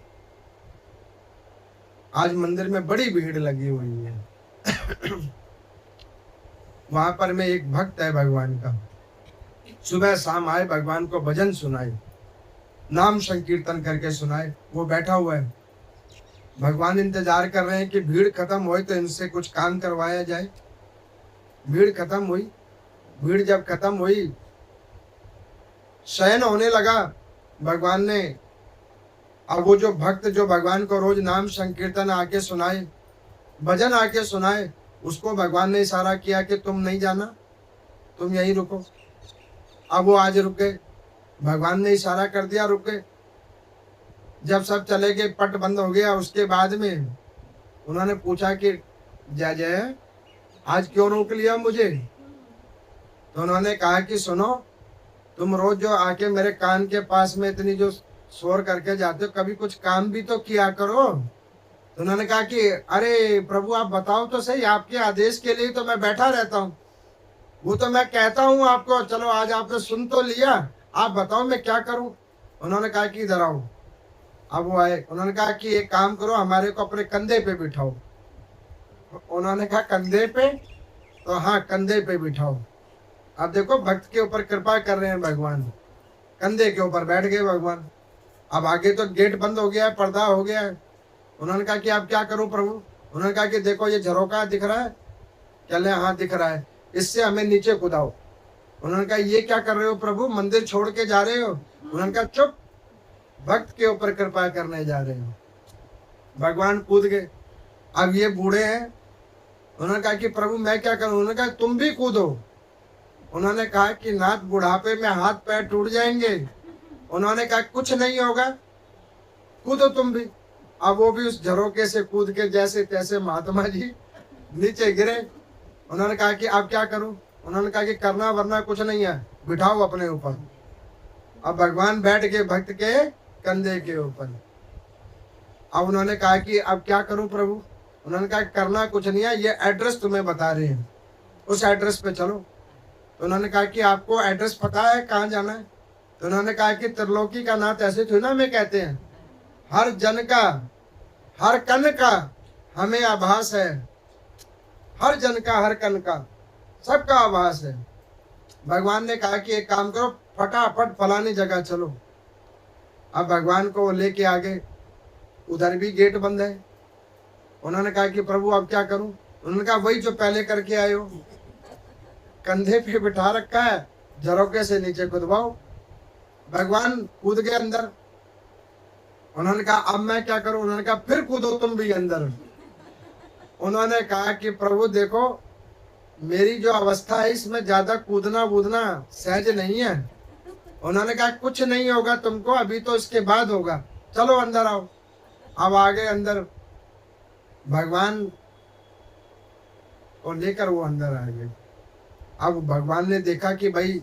आज मंदिर में बड़ी भीड़ लगी हुई है। वहां पर में एक भक्त है भगवान का, सुबह शाम आए, भगवान को भजन सुनाए, नाम संकीर्तन करके सुनाए। वो बैठा हुआ है, भगवान इंतजार कर रहे हैं कि भीड़ खत्म हो तो इनसे कुछ काम करवाया जाए। भीड़ खत्म हुई, भीड़ जब खत्म हुई, शयन होने लगा भगवान ने। अब वो जो भक्त जो भगवान को रोज नाम संकीर्तन आके सुनाए, भजन आके सुनाए, उसको भगवान ने इशारा किया कि तुम नहीं जाना, तुम यहीं रुको। अब वो आज रुक गए, भगवान ने इशारा कर दिया, रुक गए। जब सब चले गए, पट बंद हो गया, उसके बाद में उन्होंने पूछा कि जय जय आज क्यों रोक लिया मुझे? तो उन्होंने कहा कि सुनो, तुम रोज जो आके मेरे कान के पास में इतनी जो शोर करके जाते हो, कभी कुछ काम भी तो किया करो। तो उन्होंने कहा कि अरे प्रभु आप बताओ तो सही, आपके आदेश के लिए तो मैं बैठा रहता हूँ, वो तो मैं कहता हूँ आपको, चलो आज आपने सुन तो लिया, आप बताओ मैं क्या करूं। उन्होंने कहा कि इधर आओ। अब वो आए, उन्होंने कहा कि एक काम करो, हमारे को अपने कंधे पे बिठाओ। उन्होंने कहा कंधे पे? तो हाँ कंधे पे बिठाओ। अब देखो भक्त के ऊपर कृपा कर रहे हैं भगवान, कंधे के ऊपर बैठ गए भगवान। अब आगे तो गेट बंद हो गया है, पर्दा हो गया है। उन्होंने कहा कि अब क्या करूं प्रभु? उन्होंने कहा कि देखो ये झरोका दिख रहा है? चले हाँ दिख रहा है, इससे हमें नीचे कूदाओ। उन्होंने कहा ये क्या कर रहे हो प्रभु, मंदिर छोड़ के जा रहे हो? उन्होंने कहा चुप, भक्त के ऊपर कृपा करने जा रहे हो। भगवान कूद गए। अब ये बूढ़े हैं, उन्होंने कहा कि प्रभु मैं क्या करूं? उन्होंने कहा तुम भी कूदो। उन्होंने कहा कि नाथ बुढ़ापे में हाथ पैर टूट जाएंगे। उन्होंने कहा कुछ नहीं होगा, कूदो तुम भी। अब वो भी उस झरोके से कूद के जैसे तैसे महात्मा जी नीचे गिरे। उन्होंने कहा कि अब क्या करूं? उन्होंने कहा कि करना वरना कुछ नहीं है, बिठाओ अपने ऊपर। अब भगवान बैठ गए भक्त के कंधे के ऊपर। अब उन्होंने कहा कि अब क्या करूं प्रभु? उन्होंने कहा करना कुछ नहीं है, ये एड्रेस तुम्हें बता रहे हैं, उस एड्रेस पे चलो। तो उन्होंने कहा कि आपको एड्रेस पता है कहाँ जाना है? तो उन्होंने कहा कि त्रिलोकी का नाथ ऐसे थोड़ी ना में कहते हैं, हर जन का हर कण का हमें आभास है, हर जन का हर कण का सबका आभास है। भगवान ने कहा कि एक काम करो, फटाफट फलानी जगह चलो। अब भगवान को लेके आ गए, उधर भी गेट बंद है। उन्होंने कहा कि प्रभु अब क्या करूं? उन्होंने कहा वही जो पहले करके आए हो, कंधे पे बिठा रखा है, झरोके से नीचे कूदवाओ। भगवान कूद गए अंदर। उन्होंने कहा अब मैं क्या करूं? उन्होंने कहा फिर कूदो तुम भी अंदर। उन्होंने कहा कि प्रभु देखो मेरी जो अवस्था है इसमें ज्यादा कूदना वूदना सहज नहीं है। उन्होंने कहा कुछ नहीं होगा तुमको, अभी तो इसके बाद होगा, चलो अंदर आओ। अब आ गए अंदर, भगवान को लेकर वो अंदर आ गए। अब भगवान ने देखा कि भाई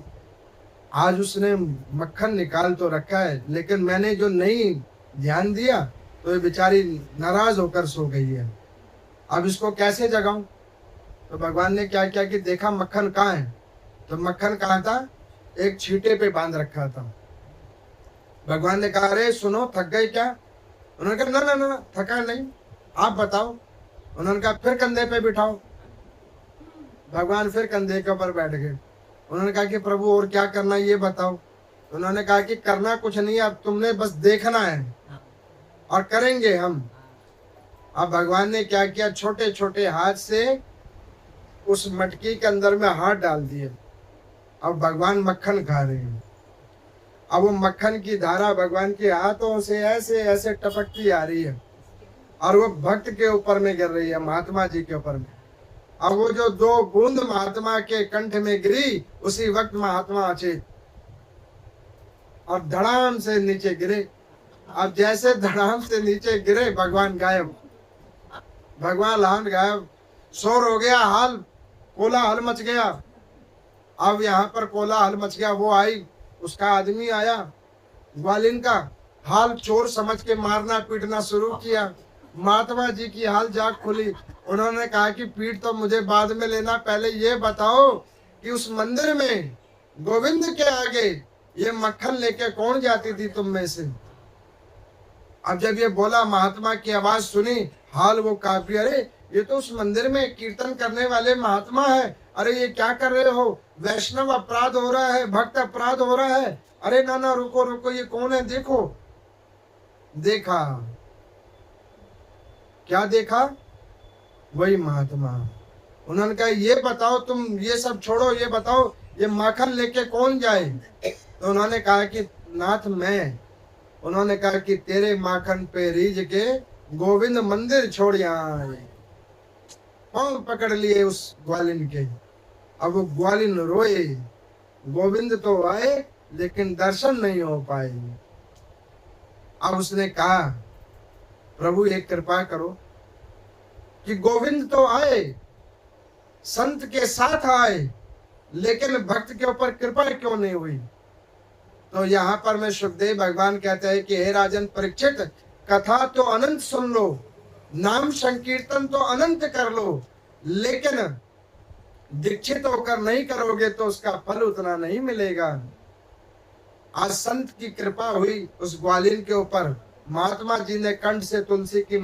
आज उसने मक्खन निकाल तो रखा है, लेकिन मैंने जो नहीं ध्यान दिया तो ये बेचारी नाराज होकर सो गई है, अब इसको कैसे जगाऊं? तो भगवान ने क्या किया कि देखा मक्खन कहाँ है? तो मक्खन कहाँ था? एक छींटे पे बांध रखा था। भगवान ने कहा अरे सुनो थक गए क्या? उन्होंने कहा ना ना ना थका नहीं, आप बताओ। उन्होंने कहा फिर कंधे पे बिठाओ। भगवान फिर कंधे के ऊपर बैठ गए। उन्होंने कहा कि प्रभु और क्या करना है ये बताओ। उन्होंने कहा कि करना कुछ नहीं, अब तुमने बस देखना है और करेंगे हम। अब भगवान ने क्या किया, छोटे छोटे हाथ से उस मटकी के अंदर में हाथ डाल दिए। अब भगवान मक्खन खा रहे हैं। अब वो मक्खन की धारा भगवान के हाथों से ऐसे ऐसे टपकती आ रही है और वो भक्त के ऊपर में गिर रही है, महात्मा जी के ऊपर में। अब वो जो 2 बूंद महात्मा के कंठ में गिरी, उसी वक्त महात्मा अचेत और धड़ाम से नीचे गिरे। अब जैसे धड़ाम से नीचे गिरे भगवान गायब, भगवान लान गायब, शोर हो गया, हाल कोलाहल मच गया। अब यहाँ पर कोलाहल मच गया। वो आई, उसका आदमी आया, ग्वालिन का हाल चोर समझ के मारना पीटना शुरू किया। महात्मा जी की हाल जाग खुली। उन्होंने कहा कि पीठ तो मुझे बाद में लेना, पहले ये बताओ कि उस मंदिर में गोविंद के आगे ये मक्खन लेके कौन जाती थी तुम में से? अब जब ये बोला, महात्मा की आवाज सुनी, हाल वो काफी, अरे ये तो उस मंदिर में कीर्तन करने वाले महात्मा है, अरे ये क्या कर रहे हो? वैष्णव अपराध हो रहा है, भक्त अपराध हो रहा है। अरे ना ना रुको रुको, ये कौन है? देखो। देखा, क्या देखा? वही महात्मा। उन्होंने कहा ये बताओ, तुम ये सब छोड़ो, ये बताओ ये माखन लेके कौन जाए? तो उन्होंने कहा कि नाथ मैं। उन्होंने कहा कि तेरे माखन पे रीझ के गोविंद मंदिर छोड़ यहाँ आए। पांव पकड़ लिए उस ग्वालिन के। अब वो ग्वालिन रोए, गोविंद तो आए लेकिन दर्शन नहीं हो पाए। अब उसने कहा, प्रभु एक कृपा करो कि गोविंद तो आए, संत के साथ आए, लेकिन भक्त के ऊपर कृपा क्यों नहीं हुई। तो यहाँ पर में सुखदेव भगवान कहते हैं कि हे राजन परीक्षित, कथा तो अनंत सुन लो, नाम संकीर्तन तो अनंत कर लो, लेकिन दीक्षित होकर नहीं करोगे तो उसका फल उतना नहीं मिलेगा। आज संत की कृपा हुई उस ग्वालिन के ऊपर, महात्मा जी ने कंठ से तुलसी की